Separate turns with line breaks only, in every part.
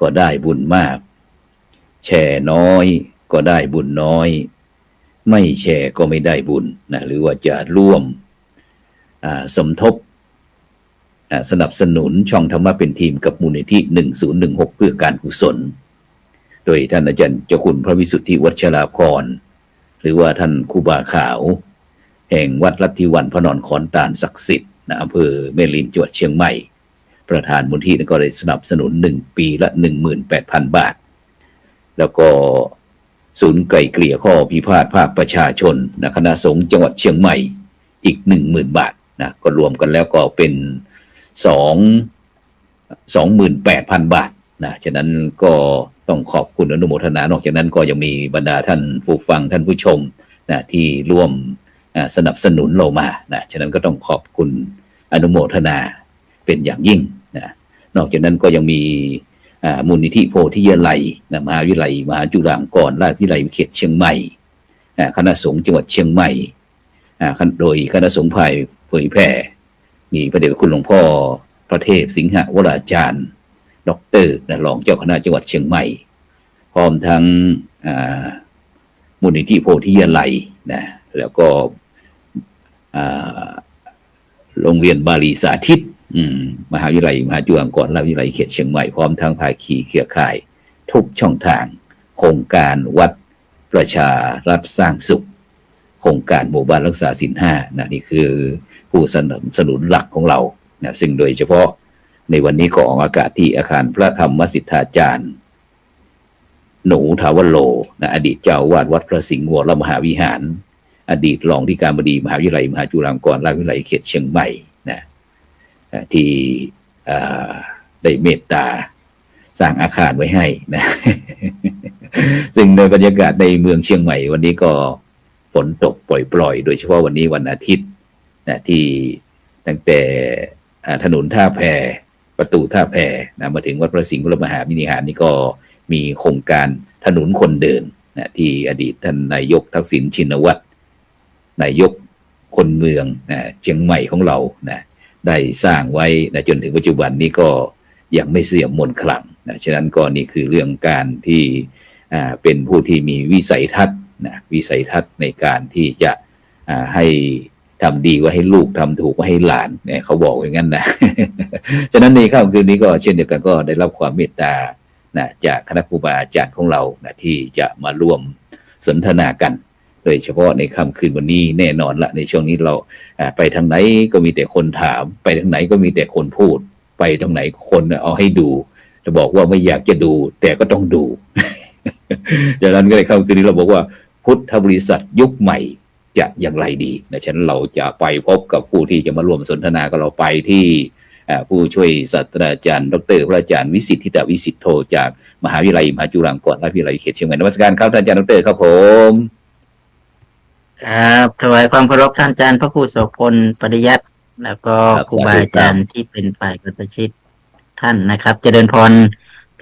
ก็ได้บุญมากแชร์น้อยก็ได้บุญน้อยไม่แชร์ก็ไม่ได้บุญนะหรือว่าจะร่วมสมทบสนับสนุนช่องธรรมะเป็นทีมกับมูลนิธิ1016เพื่อการกุศลโดยท่านอาจารย์เจ้าคุณพระวิสุทธิวัชราภรณ์หรือว่าท่านครูบาขาวแห่งวัดลัทธิวันพระนอนขอนตาลศักดิ์สิทธิ์ณอำเภอแม่ริมจังหวัดเชียงใหม่ประธานมูลนิธิก็ได้สนับสนุน1ปีละ 18,000 บาทแล้วก็ศูนย์ไกล่เกลี่ยข้อพิพาทภาคประชาชนคณะสงฆ์จังหวัดเชียงใหม่อีก 10,000 บาทนะก็รวมกันแล้วก็เป็น28,000 บาทนะฉะนั้นก็ต้องขอบคุณอนุโมทนานอกจากนั้นก็ยังมีบรรดาท่านผู้ฟังท่านผู้ชมนะที่ร่วมสนับสนุนเรามานะฉะนั้นก็ต้องขอบคุณอนุโมทนาเป็นอย่างยิ่งนะนอกจากนั้นก็ยังมีมูลนิธิโพธิยาลัยนะมหาวิทยาลัยมหาจุฬาลงกรณราชวิทยาลัยเขตเชียงใหม่คณะสงฆ์จังหวัดเชียงใหม่โดยคณะสงฆ์ฝ่ายเผยแผ่มีพระเดชพระคุณหลวงพ่อพระเทพสิงหวราจารย์ด็อกเตอร์รองเจ้าคณะจังหวัดเชียงใหม่พร้อมทั้งมูลนิธิโพธิยาลัยนะแล้วก็โรงเรียนบาลีสาธิตมหาวิทยาลัยมหาจุฬาลงกรณราชวิทยาลัยเขตเชียงใหม่พร้อมทั้งภาคีเครือข่ายทุกช่องทางโครงการวัดประชารัฐสร้างสุขโครงการหมู่บ้านรักษาศีล5นะนี่คือผู้สนับสนุนหลักของเรานะซึ่งโดยเฉพาะในวันนี้ก็ออกอากาศที่อาคารพระธรรมสิทธาจารย์หนูทาวโลนะอดีตเจ้าวาดวัดพระสิงห์วรมหาวิหารอดีตรองที่การบดีมหาวิทยาลัยมหาจุฬาลงกรณราชวิทยาลัยเขตเชียงใหม่นะที่ได้เมตตาสร้างอาคารไว้ให้นะ ซึ่งในบรรยากาศในเมืองเชียงใหม่วันนี้ก็ฝนตกปล่อยๆโดยเฉพาะวันนี้วันอาทิตย์นะที่ตั้งแต่ถนนท่าแพประตูท่าแพนะมาถึงวัดพระสิงห์วรมหาวิหารนี่ก็มีโครงการถนนคนเดินนะที่อดีตท่านนายกทักษิณชินวัตรนายกคนเมืองนะเชียงใหม่ของเรานะได้สร้างไว้นะจนถึงปัจจุบันนี้ก็ยังไม่เสื่อมมนต์ขลังนะฉะนั้นก็นี่คือเรื่องการที่เป็นผู้ที่มีวิสัยทัศน์นะวิสัยทัศน์ในการที่จะให้ทำดีก็ให้ลูกทำถูกก็ให้หลานเนี่ยเขาบอกอย่างนั้นนะ ฉะนั้นในค่ำคืนนี้ก็เช่นเดียวกันก็ได้รับความเมตตานะจากคณะครูบาอาจารย์ของเรานะที่จะมาร่วมสนทนากันโดยเฉพาะในค่ำคืนวันนี้แน่นอนละในช่วงนี้เราไปทางไหนก็มีแต่คนถามไปทางไหนก็มีแต่คนพูดไปทางไหนคนเอาให้ดูจะบอกว่าไม่อยากจะดูแต่ก็ต้องดู ดังนั้นก็ในค่ำคืนนี้เราบอกว่าพุทธบริษัทยุคใหม่จะอย่างไรดีนะฉะนั้นเราจะไปพบกับผู้ที่จะมาร่วมสนทนากับเราไปที่ผู้ช่วยศาสตราจารย์ดร.พระอาจารย์วิสิทธิตวิสิทธโธจากมหาวิทยาลัยมหาจุฬาลงกรณราชวิทยาลัยเขตเชียงใหม่นมัสการครับท่านอาจารย์ดร.ครับผม
ครับถวายความเคารพท่านอาจารย์พระครูโสพลปริยัติแล้วก็ครูบาอาจารย์ที่เป็นฝ่ายประชิตท่านนะครับเจริญพร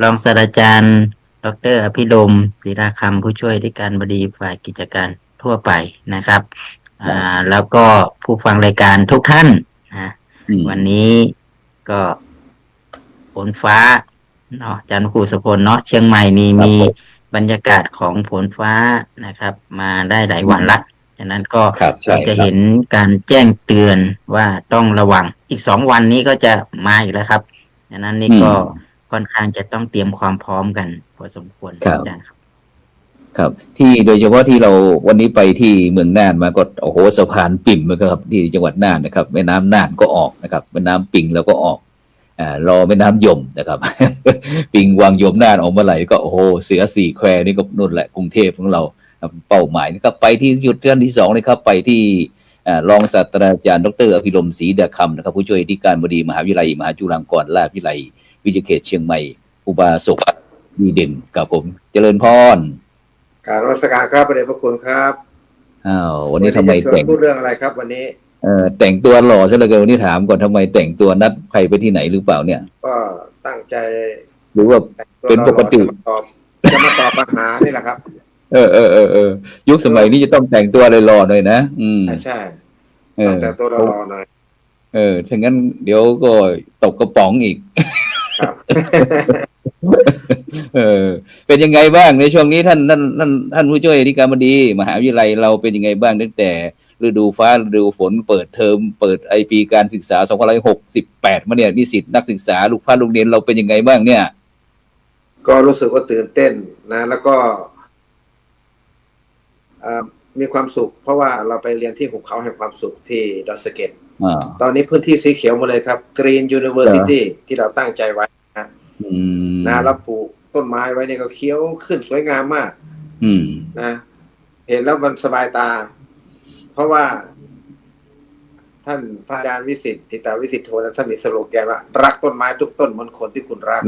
รองศาสตราจารย์ดร.อภิรมย์ศรีราคำผู้ช่วยที่การบดีฝ่ายกิจการทั่วไปนะครับแล้วก็ผู้ฟังรายการทุกท่านนะวันนี้ก็ฝนฟ้าเนาะอาจารย์ครูโสพลเนาะเชียงใหม่นี่มีบรรยากาศของฝนฟ้านะครับมาได้หลายวันละฉะนั้นก็เราจะเห็นการแจ้งเตือนว่าต้องระวังอีก2 วันนี้ก็จะมาอีกแล้วครับฉะนั้นนี่ก็ค่อนข้างจะต้องเตรียมความพร้อมกันพอสมควรอาจารย์ครับ
ครับที่โดยเฉพาะที่เราวันนี้ไปที่เมืองน่านมาก็โอ้โหสะพานปิ่มนะครับที่จังหวัดน่านนะครับแม่น้ำน่านก็ออกนะครับแม่น้ำปิงแล้วก็ออกรอแม่น้ำยมนะครับ ปิงวังยมน่านออกมาไหลก็โอ้โหเสือ4 แควนี่ก็นู่นแหละกรุงเทพของเราเป้าหมายนะครับไปที่จุดที่2เลยครับไปที่รองศาสตราจารย์ดร.อภิรมย์ศรีดาคำนะครับผู้ช่วยที่การบดีมหาวิทยาลัยมหาจุฬาลงกรณราชวิทยาลัยวิทยาเขตเชียงใหม่อุบาสกดีเด่นกับผมเจริญพร
การรัชการครับพระเดชพระคุณครับ
วันนี้ทำไมแต่ง
พูดเรื่องอะไรครับวันนี้
แต่งตัวหล่อซะเหลือเกินวันนี้ถามก่อนทำไมแต่งตัวนัดใครไปที่ไหนหรือเปล่าเนี่ย
ก็ตั้งใจ
หรือว่าเป็นปกติ
จะมาตอบปัญหานี่แหละครับ
ยุคสมัยนี้จะต้องแต่งตัวอะไรหล่อหน่อยนะ
ใช่ต้องแต่งตัวหล่อหน่อย
ถ้างั้นเดี๋ยวก็ตกกระป๋องอีก เออเป็นยังไงบ้างในช่วงนี้ท่านผู้ช่วยอธิการบดีมหาวิทยาลัยเราเป็นยังไงบ้างตั้งแต่ฤดูฟ้าฤดูฝนเปิดเทอมเปิดปีการศึกษา2568มาเนี่ยนิสิตนักศึกษาลูกโรงเรียนเราเป็นยังไงบ้างเนี่ย
ก็รู้สึกว่าตื่นเต้นนะแล้วก็มีความสุขเพราะว่าเราไปเรียนที่หุบเขาแห่งความสุขที่ดอยสะเก็ดตอนนี้พื้นที่สีเขียวหมดเลยครับ Green University ที่เราตั้งใจไว้นะแล้วปลูกต้นไม้ไว้เนี่ยก็เขียวขึ้นสวยงามมากนะเห็นแล้วมันสบายตาเพราะว่าท่านพระอาจารย์วิสิทธิ์ทิตาวิสิทธิ์โทนั้นมีสโลแกนว่ารักต้นไม้ทุกต้นเหมือนคนที่คุณรัก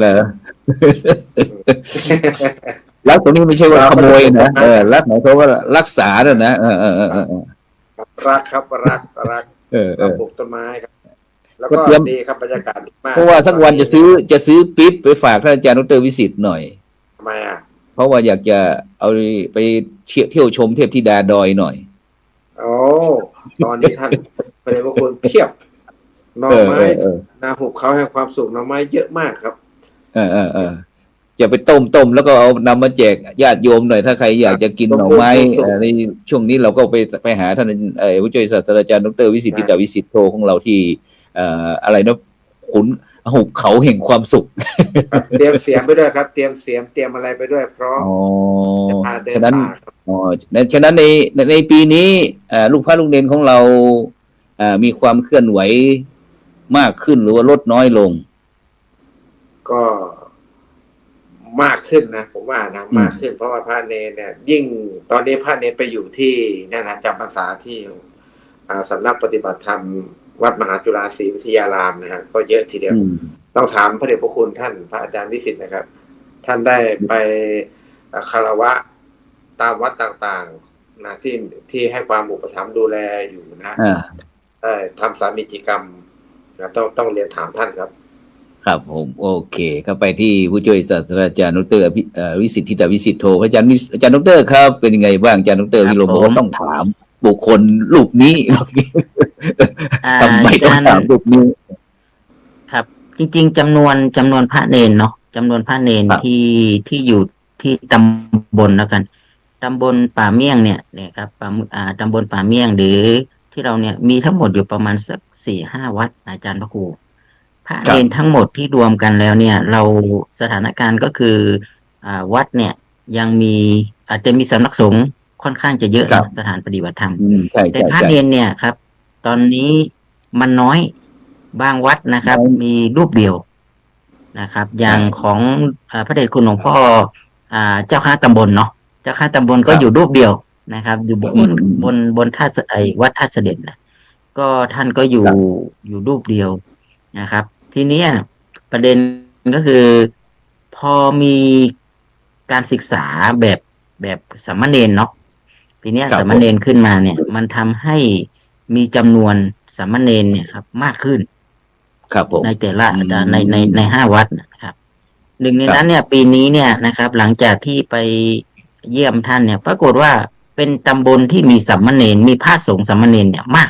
รักตรงนี้ไม่ใช่ว่าขโมยนะรักหมายความว่ารักษาด้วยนะ
รักครับรักปลูกต้นไม้ครับแล้วก็ดีครับบรรยากาศดีมาก
เพราะว่าสักวันจะซื้อปิ๊บไปฝากท่านอาจารย์ดร.วิสิทธิ์หน่อย
ทำไม
เพราะว่าอยากจะเอาไปเที่ยวชมเทพธิดาดอยหน่อย
โอ้ตอนนี้ท่านประเดี๋ยวคุณเพียบหน่อไม้นาหุบเขาแห่งความสุขหน่อไม้เยอะมากครับ
อย่าไปต้มแล้วก็เอานำมาแจกญาติโยมหน่อยถ้าใครอยากจะกินหน่อไม้ในช่วงนี้เราก็ไปหาท่านผู้ช่วยศาสตราจารย์ดร.วิสิทธิ์ทิตาวิสิทธิ์โทของเราที่อะไรนะขุนหุบเขาแห่งความสุข
เตรียมเสียงไปด้วยครับเตรียมเสียงเตรียมอะไรไปด้วยเพราะ
ฉะนั้นในปีนี้ลูกพระลูกเนนของเรามีความเคลื่อนไหวมากขึ้นหรือว่าลดน้อยลง
ก็มากขึ้นนะผมว่านะมากขึ้นเพราะว่าพระเนรเนี่ยยิ่งตอนนี้พระเนรไปอยู่ที่นั่นนะจำพรรษาที่สำนักปฏิบัติธรรมวัดมหาจุฬาศรีวิทยารามนะฮะก็เยอะทีเดียวต้องถามพระเดชพระคุณท่านพระอาจารย์วิสิทธิ์นะครับท่านได้ไปคารวะตามวัดต่างๆนะที่ให้ความอุปถัมภ์ดูแลอยู่นะได้ทำสามีจิกรรมนะต้องเรียนถามท่านครับ
ครับผมโอเคเข้าไปที่ผู้ช่วยศาสตราจารย์ดร.วิสิทธิ์ทิตาวิสิทธิ์โทอาจารย์ดร.ครับเป็นยังไงบ้างอาจารย์ดร.วิโรจน์บอกว่าต้องถามบุคคลรูปนี้ทำไมต้องถามรูปนี้
ครับจริงๆจำนวนพระเนรเนาะจำนวนพระเนรที่อยู่ที่ตำบลแล้วกันตำบลป่าเมี่ยงเนี่ยครับตำบลป่าเมี่ยงหรือที่เราเนี่ยมีทั้งหมดอยู่ประมาณสัก 4-5 วัดอาจารย์พระครูพระเนรทั้งหมดที่รวมกันแล้วเนี่ยเราสถานการณ์ก็คือวัดเนี่ยยังมีอาจจะมีสำนักสงฆ์ค่อนข้างจะเยอะสถานปฏิบัติธรรมแต่พระเนรเนี่ยครับตอนนี้มันน้อยบางวัดนะครับมีรูปเดียวนะครับอย่างของพระเดชคุณหลวงพ่อเจ้าคณะตำบลเนาะเจ้าคณะตำบลก็อยู่รูปเดียวนะครับอยู่บนท่าวัดท่าเสด็จนะก็ท่านก็อยู่รูปเดียวนะครับทีนี้ประเด็นก็คือพอมีการศึกษาแบบสามเณรเนาะทีนี้สามเณรขึ้นมาเนี่ยมันทำให้มีจำนวนสามเณรเนี่ยครับมากขึ้น
ครับผม
ในแต่ละใน5 วัดนะครับหนึ่งในนั้นเนี่ยปีนี้เนี่ยนะครับหลังจากที่ไปเยี่ยมท่านเนี่ยปรากฏว่าเป็นตำบลที่มีสามเณรมีพระสงฆ์สามเณรเนี่ยมา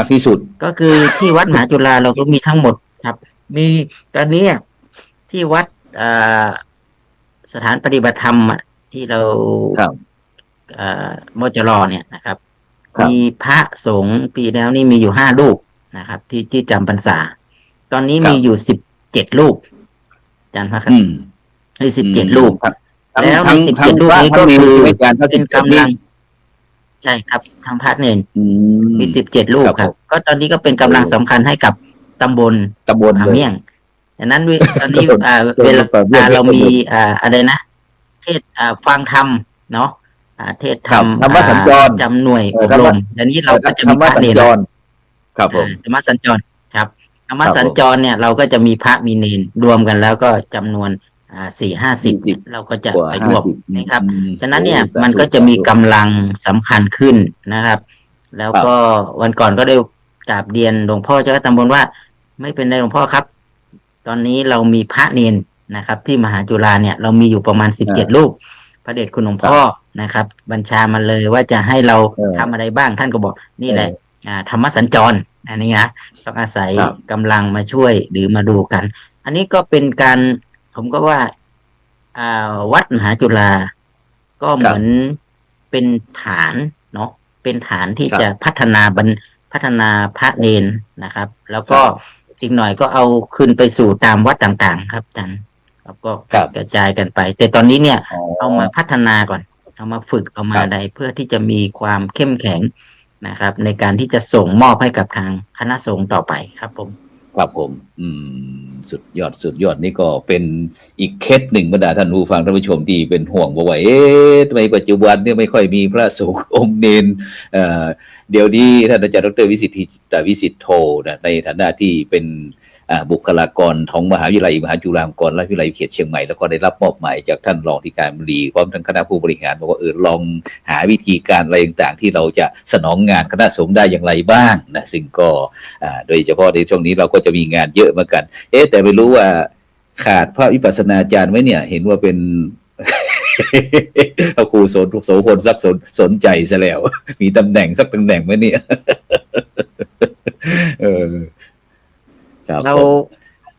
ก
ที่สุด
ก็คือที่วัดมหาจุฬาเราก็มีทั้งหมดครับมีตอนนี้ที่วัดสถานปฏิบัติธรรมที่เรามจรเนี่ยนะครับมีพระสงฆ์ปีแล้วนี่มีอยู่5 รูปนะครับที่จำพรรษาตอนนี้มีอยู่17 รูปอาจารย์พระครับมี17 รูปแล้วใน17 รูปนี้ก็คือเป็นกำลังใช่ครับทางพระเนรมี17 รูปครับก็ตอนนี้ก็เป็นกำลังสำคัญให้กับตำบลป่าเมี่ยงดังนั้นตอนนี้เวลาเรามีอะไรนะเทศฟังธรรมเนาะเทศธรรมจำหน่วยอบรมดังนี้เราก็จะมีพระเนร
ครับผม
ธรรมสัญจรครับธรรมสัญจรเนี่ยเราก็จะมีพระมีเนรรวมกันแล้วก็จำนวน4-50เราก็จะไปรวมนะครับฉะนั้นเนี่ยมันก็จะมีกำลังสำคัญขึ้นนะครับแล้วก็วันก่อนก็ได้กราบเรียนหลวงพ่อเจ้าตำบลว่าไม่เป็นไรหลวงพ่อครับตอนนี้เรามีพระเนรนะครับที่มหาจุฬาเนี่ยเรามีอยู่ประมาณ17 รูปพระเดชคุณหลวงพ่อนะครับบัญชามาเลยว่าจะให้เราทำอะไรบ้างท่านก็บอกนี่แหละธรรมสัญจรอันนี้นะต้องอาศัยกำลังมาช่วยหรือมาดูกันอันนี้ก็เป็นการผมก็ว่า วัดมหาจุฬาก็เหมือนเป็นฐานเนาะเป็นฐานที่จะพัฒนาพระเนนนะครับ แล้วก็อีกหน่อยก็เอาขึ้นไปสู่ตามวัดต่างๆ ครับอาจารย์ครับก็กระจายกันไป แต่ตอนนี้เนี่ยเอามาพัฒนาก่อนเอามาฝึกเอามาใดเพื่อที่จะมีความเข้มแข็งนะครับ ในการที่จะส่งมอบให้กับทางคณะสงฆ์ต่อไปครับผม
ครับผมสุดยอดนี่ก็เป็นอีกเคสหนึ่งบรรดาท่านผู้ฟังท่านผู้ชมที่เป็นห่วงว่าทำไมปัจจุบันเนี่ยไม่ค่อยมีพระสงฆ์องค์เนนเดี๋ยวนี้ท่านอาจารย์ดร.วิสิทธิ์โทนะในฐานะที่เป็นบุคลากรของมหาวิทยาลัยมหาจุฬาลงกรณราชวิทยาลัยเขตเชียงใหม่แล้วก็ได้รับมอบหมายจากท่านรองที่การบดีพร้อมทั้งคณะผู้บริหารบอกว่าลองหาวิธีการอะไรต่างๆที่เราจะสนองงานคณะสงฆ์ได้อย่างไรบ้างนะซึ่งก็โดยเฉพาะในช่วงนี้เราก็จะมีงานเยอะเหมือนกันแต่ไม่รู้ว่าขาดพระวิปัสสนาจารย์ไหมเนี่ยเห็นว่าเป็น เอาครูโสพลสักสนใจซะแล้วมีตำแหน่งสักตำแหน่งไหมเนี่ย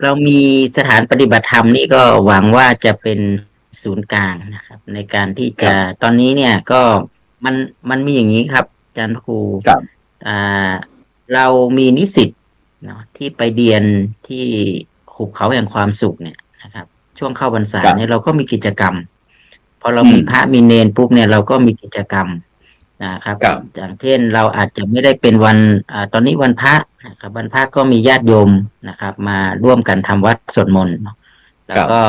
เรามีสถานปฏิบัติธรรมนี่ก็หวังว่าจะเป็นศูนย์กลางนะครับในการที่จะตอนนี้เนี่ยก็มันมีอย่างนี้ครับอาจารย์ครูเรามีนิสิตเนาะที่ไปเรียนที่หุบเขาแห่งความสุขเนี่ยนะครับช่วงเข้าพรรษาเนี่ยเราก็มีกิจกรรมพอเรามีพระมีเนรปุ๊บเนี่ยเราก็มีกิจกรรมนะครับอย่างเช่นเราอาจจะไม่ได้เป็นวันตอนนี้วันพระนะครับวันพระก็มีญาติโยมนะครับมาร่วมกันทำวัดสวดมนต์แล้วก็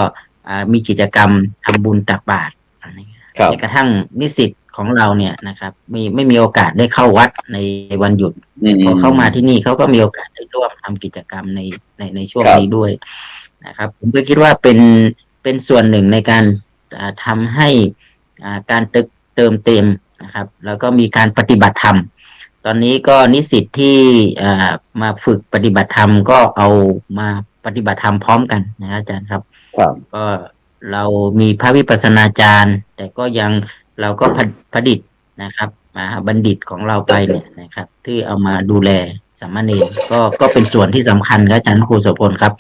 มีกิจกรรมทำบุญตักบาตรแม้กระทั่งนิสิตของเราเนี่ยนะครับไม่มีโอกาสได้เข้าวัดในวันหยุดพอเข้ามาที่นี่เขาก็มีโอกาสได้ร่วมทำกิจกรรมในช่วงนี้ด้วยนะครับผมก็คิดว่าเป็นส่วนหนึ่งในการทำให้การเติมเต็มนะครับแล้วก็มีการปฏิบัติธรรมตอนนี้ก็นิสิตที่มาฝึกปฏิบัติธรรมก็เอามาปฏิบัติธรรมพร้อมกันนะอาจารย์ครับก็เรามีพระวิปัสสนาจารย์แต่ก็ยังเราก็ผดิตนะครับบัณฑิตของเราไปเนี่ยนะครับที่เอามาดูแลสามเณรก็เป็นส่วนที่สำคัญครับอาจารย์ครูโสพลครับ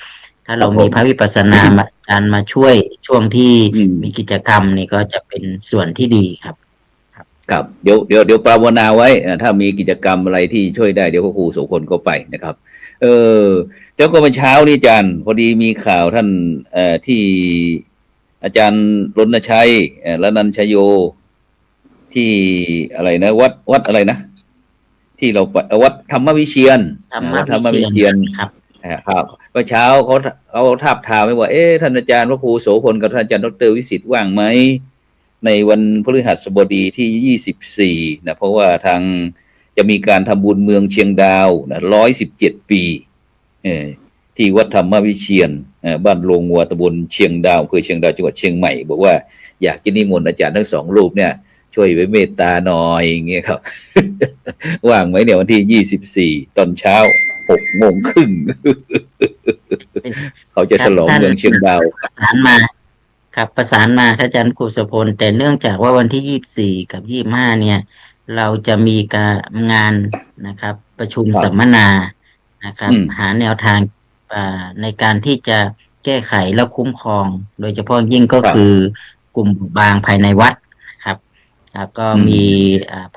ถ้าเรามีพระวิปัสสนาจารย์มาช่วยช่วงที่มีกิจกรรมนี่ก็จะเป็นส่วนที่ดีครับ
ครับเดี๋ยวปรารถนาไว้ถ้ามีกิจกรรมอะไรที่ช่วยได้เดี๋ยวพระครูโสพลก็ไปนะครับเดี๋ยวก็เมื่อเช้านี่อาจารย์พอดีมีข่าวท่านที่อาจารย์รณชัยละนันชโยที่อะไรนะวัดอะไรนะที่เราไปวัดธรรมวิเชียร
ครับ
เมื่อเช้าเขาทาบทามไว้ว่าท่านอาจารย์พระครูโสพลกับท่านอาจารย์ดร.วิสิทธิ์ว่างไหมในวันพฤหัสบดีที่24นะเพราะว่าทางจะมีการทำบุญเมืองเชียงดาวนะ117 ปีที่วัดธรรมวิเชียรบ้านโรงวัวตำบลเชียงดาวอำเภอเชียงดาวจังหวัดเชียงใหม่บอกว่าอยากจะนิมนต์อาจารย์ทั้งสองรูปเนี่ยช่วยไว้เมตตาหน่อยอย่างเงี้ยครับ ว่างไหมเนี่ยวันที่24ตอนเช้า6 โมงครึ่ง เขาจะฉลองเมืองเชียงดาว
ประสานมาครับอาจารย์ครูโสพลแต่เนื่องจากว่าวันที่24กับ25เนี่ยเราจะมีการงานนะครับประชุมสัมมนานะครับหาแนวทางในการที่จะแก้ไขและคุ้มครองโดยเฉพาะยิ่งก็คือกลุ่มบางภายในวัดนะครับแล้วก็มี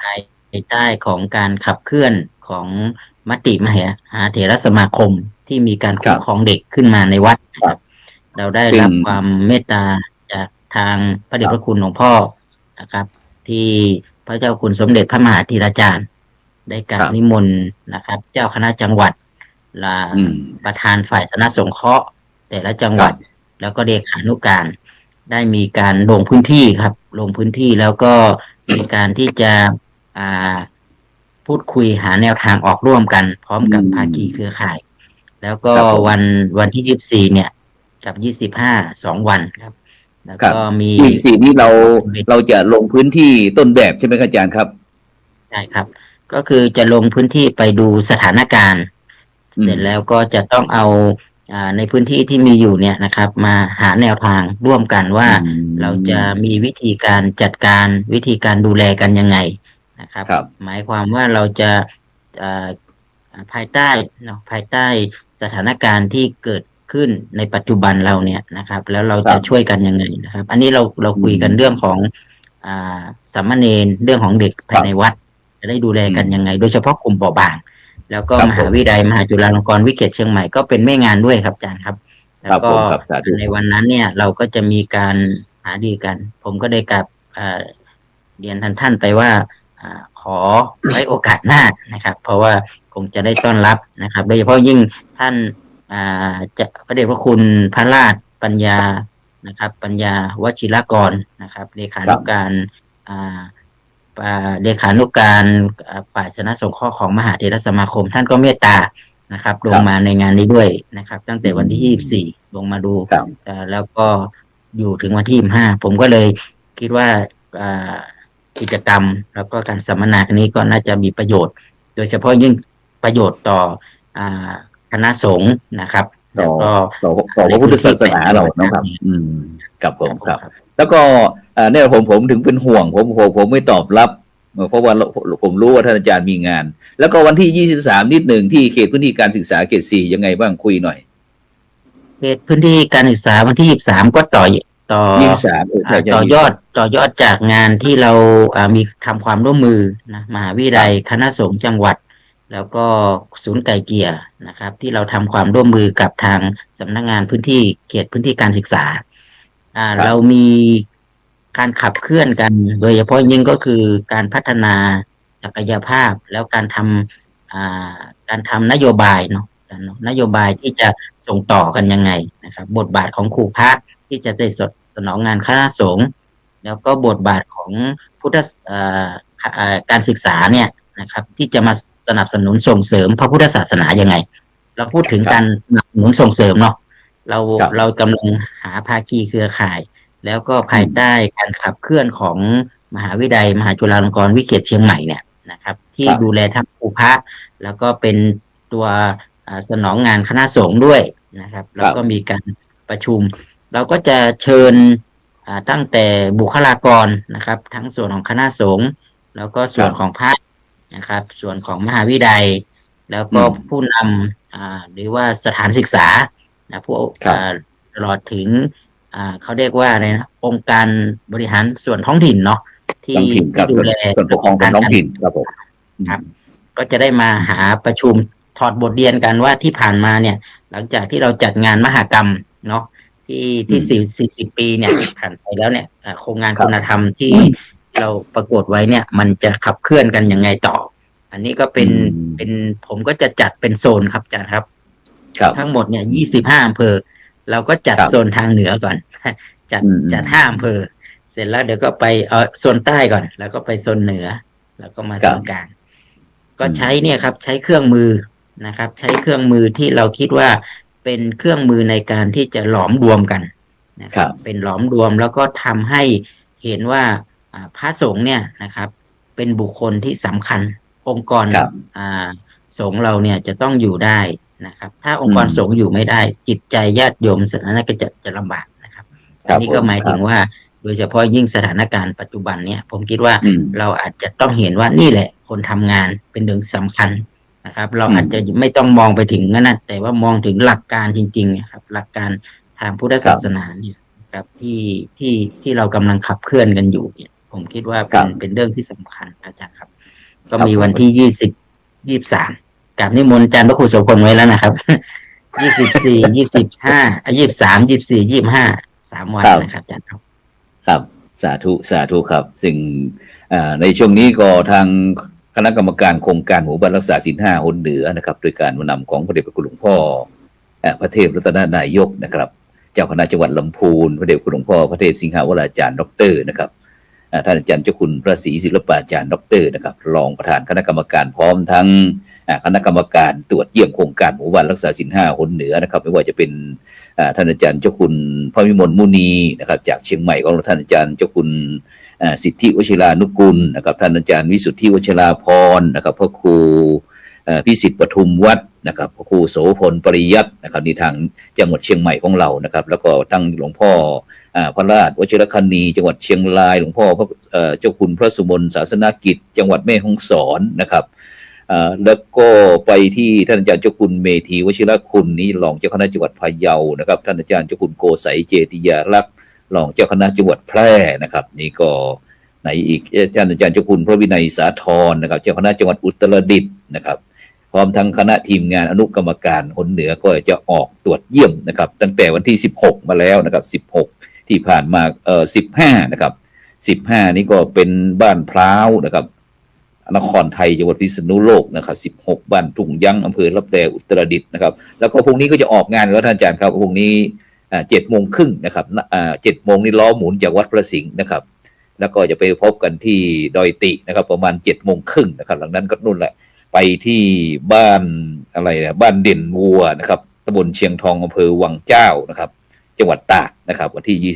ภายใต้ของการขับเคลื่อนของมติมหาเถรสมาคมที่มีการคุ้มครองเด็กขึ้นมาในวัดนะครับเราได้รับความเมตตาจากทางพระเดชพระคุณหลวงพ่อนะครับที่พระเจ้าคุณสมเด็จพระมหาธีราจารย์ได้กราบนิมนต์นะครับเจ้าคณะจังหวัดประธานฝ่ายสาธารณสงเคราะห์แต่ละจังหวัดแล้วก็เลขานุการได้มีการลงพื้นที่ครับลงพื้นที่แล้วก็มีการที่จะพูดคุยหาแนวทางออกร่วมกันพร้อมกับภาคีเครือข่ายแล้วก็วันที่24เนี่ยกับ25 2 วันครับแล้วก็มี
24นี้เราจะลงพื้นที่ต้นแบบใช่ไหมครับอาจารย์ครับ
ใช่ครับก็คือจะลงพื้นที่ไปดูสถานการณ์เสร็จแล้วก็จะต้องเอาในพื้นที่ที่มีอยู่เนี่ยนะครับมาหาแนวทางร่วมกันว่าเราจะมีวิธีการจัดการวิธีการดูแลกันยังไงนะครับหมายความว่าเราจะภายใต้สถานการณ์ที่เกิด ขึ้นในปัจจุบันเราเนี่ยนะครับ แล้วเรา
ค
จะ
รับ
ช่วยกันยังไงนะครับ อันนี้เราคุยกันเรื่องของสามเณรเรื่องของเด็กภายในวัด จะได้ดูแลกันยังไง โดยเฉพาะกลุ่มเปราะบาง แล้วก็
ครับ
มหาวิทยาลัยมหาจุฬาลงกรณ์วิเขตเชียงใหม่ก็เป็นแม่งานด้วยครับอาจารย์ครับ แล้
ครั
ว
บ
ก็
ผมครับสาธุ
ในวันนั้นเนี่ยเราก็จะมีการหาดีกัน ผมก็ได้กลับเรียนท่านไปว่าขอไว้โอกาสหน้านะครับ เพราะว่าคงจะได้ต้อนรับนะครับ โดยเฉพาะยิ่งท่านจะพระเดชพระคุณพระราชปัญญานะครับ ปัญญาวชิรกรนะครับเลขานุการเลขานุการฝ่ายสาธารณสงเคราะห์ของมหาเถรสมาคม ท่านก็เมตตานะครับลงมาในงานนี้ด้วยนะครับ ตั้งแต่วันที่24ลงมาดู แล้วก็อยู่ถึงวันที่25ผมก็เลยคิดว่ากิจกรรมแล้วก็การสัมมนาครั้งนี้ก็น่าจะมีประโยชน์ โดยเฉพาะยิ่งประโยชน์ต่อคณะสงฆ์นะครับ แล้วก็
ต่อพระพุทธศาสนาเราเนาะครับครับผมครับ แล้วก็เนี่ยผมถึงเป็นห่วงผมไม่ตอบรับเพราะว่าผมรู้ว่าท่านอาจารย์มีงาน แล้วก็วันที่23นิดหนึ่งที่เขตพื้นที่การศึกษาเขต4ยังไงบ้างคุยหน่อย
เขตพื้นที่การศึกษาวันที่23ก็ต่อยอดจากงานที่เรามีทำความร่วมมือนะมหาวิทยาลัยคณะสงฆ์จังหวัด แล้วก็ศูนย์ไก่เกลี่ยนะครับที่เราทำความร่วมมือกับทางสำนักงานพื้นที่เขตพื้นที่การศึกษาเรามีการขับเคลื่อนกันโดยเฉพาะยิ่งก็คือการพัฒนาศักยภาพแล้วการทำนโยบายเนาะนโยบายที่จะส่งต่อกันยังไงนะครับบทบาทของครูพระที่จะได้สนองงานคณะสงฆ์แล้วก็บทบาทของพุทธการศึกษาเนี่ยนะครับที่จะมาสนับสนุนส่งเสริมพระพุทธศาสนายังไงเราพูดถึงการสนับสนุนส่งเสริมเนาะเรากำลังหาภาคีเครือข่ายแล้วก็ภายใต้การขับเคลื่อนของมหาวิทยาลัยมหาจุฬาลงกรณ์วิเขตเชียงใหม่เนี่ยนะครับที่ดูแลทั้งครูพระแล้วก็เป็นตัวสนองงานคณะสงฆ์ด้วยนะครับแล้วก็มีการประชุมเราก็จะเชิญตั้งแต่บุคลากรนะครับทั้งส่วนของคณะสงฆ์แล้วก็ส่วนของพระนะครับส่วนของมหาวิทยาลัยแล้วก็ผู้นำหรือว่าสถานศึกษานะผู้ตลอดถึงเขาเรียกว่าอะไรนะองค์การบริหารส่วนท้องถิ่นเนาะที่ดูแล
ส่วนปกครองท้องถิ่นครับผม
ครับก็จะได้มาหาประชุมถอดบทเรียนกันว่าที่ผ่านมาเนี่ยหลังจากที่เราจัดงานมหกรรมเนาะที่40 ปีเนี่ยผ่านไปแล้วเนี่ยโครงงานคุณธรรมที่เราประกวดไว้เนี่ยมันจะขับเคลื่อนกันยังไงต่ออันนี้ก็เป็นผมก็จะจัดเป็นโซนครับอาจารย์ครับทั้งหมดเนี่ย25อำเภอเราก็จัดโซนทางเหนือก่อนจัด5อำเภอเสร็จแล้วเดี๋ยวก็ไปโซนใต้ก่อนแล้วก็ไปโซนเหนือแล้วก็มาโซนกลางก็ใช้เนี่ยครับใช้เครื่องมือนะครับใช้เครื่องมือที่เราคิดว่าเป็นเครื่องมือในการที่จะหลอมรวมกันนะครับเป็นหลอมรวมแล้วก็ทำให้เห็นว่าพระสงฆ์เนี่ยนะครับเป็นบุคคลที่สำคัญองค์กรสงฆ์เราเนี่ยจะต้องอยู่ได้นะครับถ้าองค์กรสงฆ์อยู่ไม่ได้จิตใจญาติโยมสถานะก็จะลำบากนะครับอันนี้ก็หมายถึงว่าโดยเฉพาะยิ่งสถานการณ์ปัจจุบันเนี่ยผมคิดว่าเราอาจจะต้องเห็นว่านี่แหละคนทำงานเป็นเรื่องสำคัญนะครับเราอาจจะไม่ต้องมองไปถึงนั่นแต่ว่ามองถึงหลักการจริงๆนะครับหลักการทางพุทธศาสนาเนี่ยครับที่เรากำลังขับเคลื่อนกันอยู่เนี่ยผมคิดว่าเป็นเรื่องที่สำคัญอาจารย์ครับก็มีวันที่23กับนิมนต์อาจารย์พระครูโสพลไว้แล้วนะครับ24 25 23 24 25 3 วันนะครับอาจารย์ครับ
ครับสาธุครับซึ่งในช่วงนี้ก็ทางคณะกรรมการโครงการหมู่บ้านรักษาศีล5หนเหนือนะครับโดยการนำของพระเดชพระคุณหลวงพ่อพระเทพรัตนนายกนะครับเจ้าคณะจังหวัดลำพูนพระเดชพระคุณหลวงพ่อพระเทพสิงหวราจารย์ดร.นะครับท่านอาจารย์เจ้าคุณพระศรีศิลปาจารย์ดร.นะครับรองประธานคณะกรรมการพร้อมทั้งคณะกรรมการตรวจเยี่ยมโครงการหมู่บ้านรักษาศีล5หนเหนือนะครับไม่ว่าจะเป็นท่านอาจารย์เจ้าคุณพระวิมลมุนีนะครับจากเชียงใหม่ของท่านอาจารย์เจ้าคุณสิทธิวชิรานุกุลนะครับท่านอาจารย์วิสุทธิวชิราพรนะครับพระครูพิสิทธิ์ปทุมวัดนะครับพระครูโสพลปริยัตินะครับในทางจังหวัดเชียงใหม่ของเรานะครับแล้วก็ทั้งหลวงพ่อพระราชวชิรคณีจังหวัดเชียงรายหลวงพ่อพระเจ้าคุณพระสุมนศาสนกิจจังหวัดแม่ฮ่องสอนนะครับ แล้วก็ไปที่ท่านอาจารย์เจ้าคุณเมธีวชิรคุณนี้รองเจ้าคณะจังหวัดพะเยานะครับท่านอาจารย์เจ้าคุณโกสัยเจติยาลักษณ์รองเจ้าคณะจังหวัดแพร่นะครับนี่ก็ในอีกท่านอาจารย์เจ้าคุณพระวินัยสาธรนะครับเจ้าคณะจังหวัดอุตรดิตถ์นะครับพร้อมทั้งคณะทีมงานอนุกรรมการหนเหนือก็จะออกตรวจเยี่ยมนะครับตั้งแต่วันที่16มาแล้วนะครับ16ที่ผ่านมา15นะครับ15นี้ก็เป็นบ้านพร้าวนะครับนครไทยจังหวัดพิษณุโลกนะครับ16บ้านทุ่งยั้งอำเภอรับแลอุตรดิตถ์นะครับแล้วก็พรุ่งนี้ก็จะออกงานแล้วท่านอาจารย์ครับพรุ่งนี้7:30นะครับ7:00นี่ล้อหมุนจากวัดพระสิงห์นะครับแล้วก็จะไปพบกันที่ดอยตินะครับประมาณ7:30นะครับหลังนั้นก็นู่นแหละไปที่บ้านอะไรนะบ้านเด่นวัวนะครับตำบลเชียงทองอำเภอวังเจ้านะครับจังหวัดตากนะครับวันที่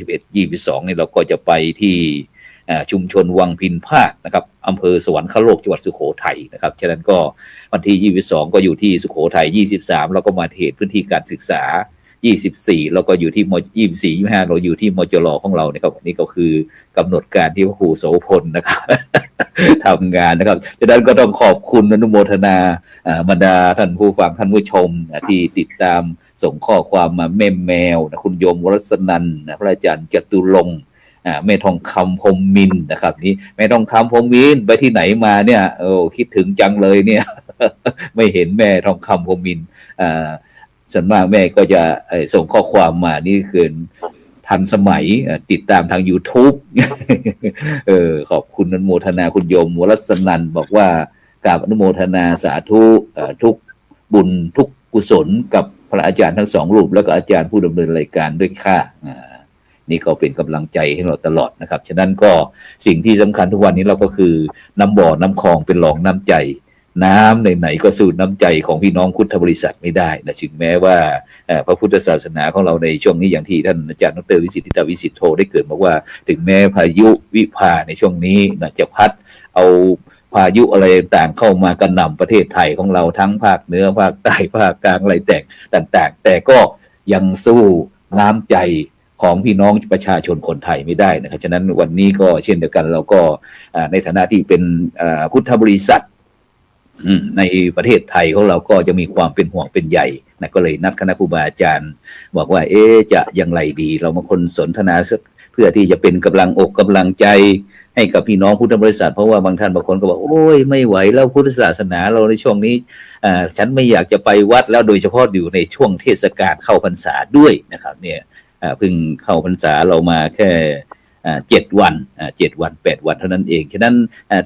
21-22นี่เราก็จะไปที่ชุมชนวังพินพาดนะครับอำเภอสวรรคโลกจังหวัดสุโขทัยนะครับฉะนั้นก็วันที่22ก็อยู่ที่สุโขทัย23แล้วก็มาเทศพื้นที่การศึกษา24แล้วก็อยู่ที่24-25เราอยู่ที่มจรของเรานะครับนี่ก็คือกำหนดการที่พระครูโสพลนะครับ ทำงานนะครับฉะนั้นก็ต้องขอบคุณอนุโมทนาบรรดาท่านผู้ฟังท่านผู้ชมที่ติดตามส่งข้อความมาแมวนะคุณโยมวรสนันท์พระอาจารย์จตุรงค์แม่ทองคำพรหมมินทร์นะครับนี่แม่ทองคำพรหมมินทร์ไปที่ไหนมาเนี่ยโอ้คิดถึงจังเลยเนี่ย ไม่เห็นแม่ทองคำพรหมมินทร์ส่วนมากแม่ก็จะส่งข้อความมานี่คือทันสมัยติดตามทาง YouTube ขอบคุณอนุโมทนาคุณโยมวรสนันท์บอกว่ากราบอนุโมทนาสาธุทุกบุญทุกกุศลกับพระอาจารย์ทั้งสองรูปแล้วก็อาจารย์ผู้ดำเนินรายการด้วยค่ะนี่ก็เป็นกำลังใจให้เราตลอดนะครับฉะนั้นก็สิ่งที่สำคัญทุกวันนี้เราก็คือน้ำบ่อน้ำคลองเป็นหลองน้ำใจน้ำไหนๆก็สูดน้ำใจของพี่น้องพุทธบริษัทไม่ได้นะถึงแม้ว่าพระพุทธศาสนาของเราในช่วงนี้อย่างที่ท่านอาจารย์ดร.วิสิทธิตวิสิทธิโธได้เกิดมาว่าถึงแม้พายุวิภาในช่วงนี้นะจะพัดเอาพายุอะไรต่างๆเข้ามากระหน่ำประเทศไทยของเราทั้งภาคเหนือภาคใต้ภาคกลางอะไรต่างๆแต่ก็ยังสู้น้ำใจของพี่น้องประชาชนคนไทยไม่ได้นะครับฉะนั้นวันนี้ก็เช่นเดียวกันเราก็ในฐานะที่เป็นพุทธบริษัทในประเทศไทยของเราก็จะมีความเป็นห่วงเป็นใยนะก็เลยนัดคณะครูบาอาจารย์บอกว่าจะอย่างไรดีเรามาคนสนทนาเพื่อที่จะเป็นกำลังอกกำลังใจให้กับพี่น้องพุทธบริษัทเพราะว่าบางท่านบางคนก็บอกโอ้ยไม่ไหวแล้วพุทธศาสนาเราในช่วงนี้ฉันไม่อยากจะไปวัดแล้วโดยเฉพาะอยู่ในช่วงเทศกาลเข้าพรรษาด้วยนะครับเนี่ยเพิ่งเข้าพรรษาเรามาแค่7 วัน8 วันเท่านั้นเองฉะนั้น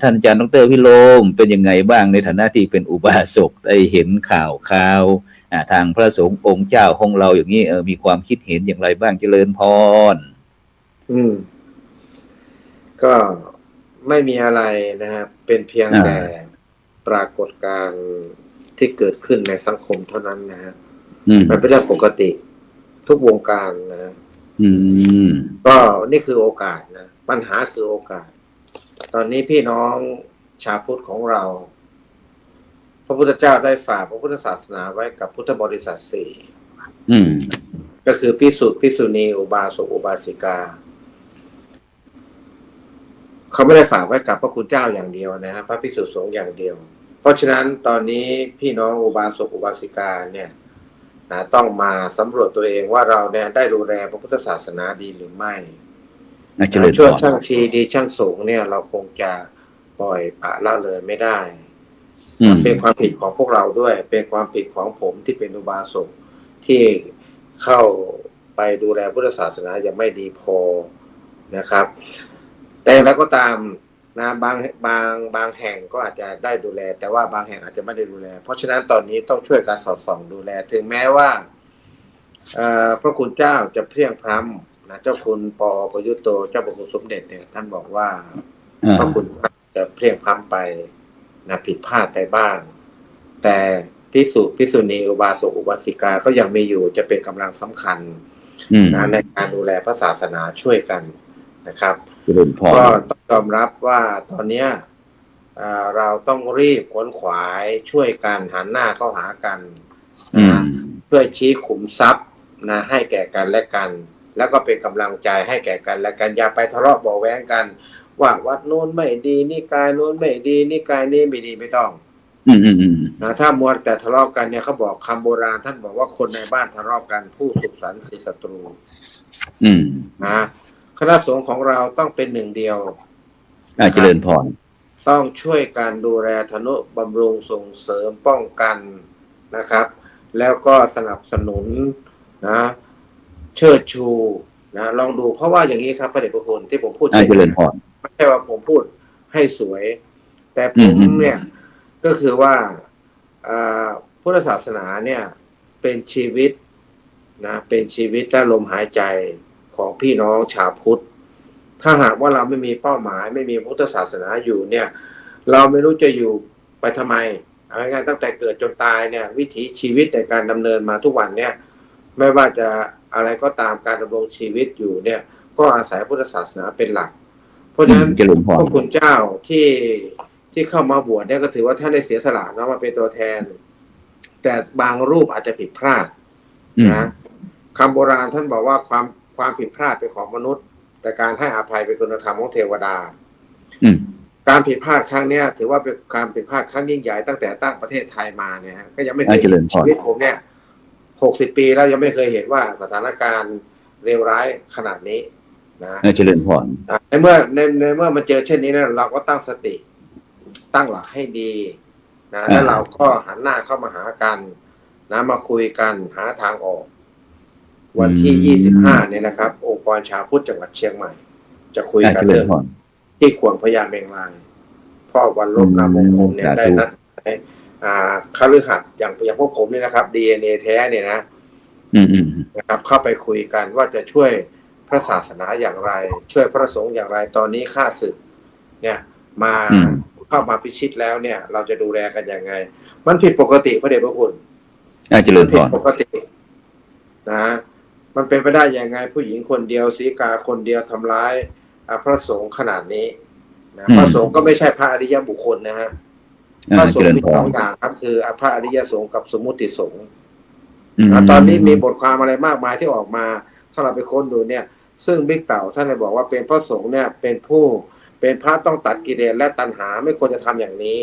ท่านอาจารย์ดร.วิโรจน์เป็นยังไงบ้างในฐานะที่เป็นอุบาสกได้เห็นข่าวทางพระสงฆ์องค์เจ้าของเราอย่างนี้มีความคิดเห็นอย่างไรบ้างเจริญพร
ก็ไม่มีอะไรนะครับเป็นเพียงแต่ปรากฏการณ์ที่เกิดขึ้นในสังคมเท่านั้นนะฮะมันเป็นเรื่องปกติทุกวงการนะก็นี่คือโอกาสนะปัญหาคือโอกาสตอนนี้พี่น้องชาวพุทธของเราพระพุทธเจ้าได้ฝากพระพุทธศาสนาไว้กับพุทธบริษัท4ก็คือภิกษุภิกษุณีอุบาสกอุบาสิกาเขาไม่ได้ฝากไว้กับพระคุณเจ้าอย่างเดียวนะครับพระภิกษุสงฆ์อย่างเดียวเพราะฉะนั้นตอนนี้พี่น้องอุบาสกอุบาสิกาเนี่ยต้องมาสำรวจตัวเองว่าเราเนี่ยได้ดูแลพระพุทธศาสนาดีหรือไม่ช่วงช่างชีดีช่างสูงเนี่ยเราคงจะปล่อยปละละเลยไม่ได้เป็นความผิดของพวกเราด้วยเป็นความผิดของผมที่เป็นอุบาสกที่เข้าไปดูแลพุทธศาสนายังไม่ดีพอนะครับแต่แล้วก็ตามนะบางแห่งก็อาจจะได้ดูแลแต่ว่าบางแห่งอาจจะไม่ได้ดูแลเพราะฉะนั้นตอนนี้ต้องช่วยการสอดส่องดูแลถึงแม้ว่าพระคุณเจ้าจะเพลียงพล้ำนะเจ้าคุณปอประยุตโตเจ้าพระคุณสมเด็จเนี่ยท่านบอกว่าพระคุณจะเพลียงพล้ำไปนะผิดพลาดไปบ้างแต่ภิกษุณีอุบาสกอุบาสิกาก็ยังมีอยู่จะเป็นกำลังสำคัญในการดูแลพระศาสนาช่วยกันนะครับก็ต้องยอมรับว่าตอนนี้เราต้องรีบขวนขวายช่วยกันหันหน้าเข้าหากันเพื่อชี้ขุมทรัพย์นะให้แก่กันและกันแล้วก็เป็นกำลังใจให้แก่กันและกันอย่าไปทะเลาะเบาะแว้งกันว่าวัดโน้นไม่ดีนิกายโน้นไม่ดีนิกายนี้ไม่ดีไม่ต้อง ถ้ามัวแต่ทะเลาะกันเนี่ยเขาบอกคำโบราณท่านบอกว่าคนในบ้านทะเลาะกันผู้สุขสันต์คือศัตรูนะคณะสงฆ์ของเราต้องเป็นหนึ่งเดียว
เจริญพร
ต้องช่วยการดูแลทนุบำรุงส่งเสริมป้องกันนะครับ แล้วก็สนับสนุนนะเชิดชูนะลองดูเพราะว่าอย่างนี้ครับพระเดชพระคุณที่ผมพูด
เจริญพร
ไม่ใช่ว่าผมพูดให้สวยแต่ผมเนี่ยก็คือว่าพุทธศาสนาเนี่ยเป็นชีวิตนะเป็นชีวิตและลมหายใจของพี่น้องชาวพุทธถ้าหากว่าเราไม่มีเป้าหมายไม่มีพุทธศาสนาอยู่เนี่ยเราไม่รู้จะอยู่ไปทำไมเอาง่ายๆตั้งแต่เกิดจนตายเนี่ยวิถีชีวิตในการดำเนินมาทุกวันเนี่ยไม่ว่าจะอะไรก็ตามการดำรงชีวิตอยู่เนี่ยก็อาศัยพุทธศาสนาเป็นหลักเพราะฉะนั้นพระคุณเจ้าที่เข้ามาบวชเนี่ยก็ถือว่าท่านได้เสียสละเนาะมาเป็นตัวแทนแต่บางรูปอาจจะผิดพลาดนะคำโบราณท่านบอกว่าความผิดพลาดเป็นของมนุษย์แต่การให้อภัยเป็นคุณธรรมของเทวดาการผิดพลาดครั้งนี้ถือว่าเป็นการผิดพลาดครั้งยิ่งใหญ่ตั้งแต่ตั้งประเทศไทยมาเนี่ยก็ยังไม่เคยเห็นชีวิตผมเนี่ย60 ปีแล้วยังไม่เคยเห็นว่าสถานการณ์เลวร้ายขนาดนี้นะ
เจริญพร
ในเมื่อมันเจอเช่นนี้นะเราก็ตั้งสติตั้งหลักให้ดีนะแล้วเราก็หันหน้าเข้ามาหากันนะมาคุยกันหาทางออกวันที่25เนี่ยนะครับองค์กรชาวพุทธจังหวัดเชียงใหม่จะคุยกันเรื่องที่ขวงพญาเมงลายพ่อวันลบนามงคลเนี่ยได้นัดคฤหัสถ์อย่างพวกผมเนี่ยนะครับ DNA แท้เนี่ยนะครับเข้าไปคุยกันว่าจะช่วยพระศาสนาอย่างไรช่วยพระสงฆ์อย่างไรตอนนี้ข้าศึกเนี่ยมาเข้ามาพิชิตแล้วเนี่ยเราจะดูแลกันยังไงมันผิดปกติพระเดชพระคุณ
เจริญพร
ผิดปกตินะมันเป็นไปได้ยังไงผู้หญิงคนเดียวศรีกาคนเดียวทำร้ายพระสงฆ์ขนาดนี้นะพระสงฆ์ก็ไม่ใช่พระอริยบุคคลนะฮะพระสงฆ์มีสองอย่างครับคือพระอริยสงฆ์กับสมมุติสงฆ์ตอนนี้มีบทความอะไรมากมายที่ออกมาถ้าเราไปค้นดูเนี่ยซึ่งบิ๊กเต่าท่านได้บอกว่าเป็นพระสงฆ์เนี่ยเป็นพระต้องตัดกิเลสและตัณหาไม่ควรจะทำอย่างนี้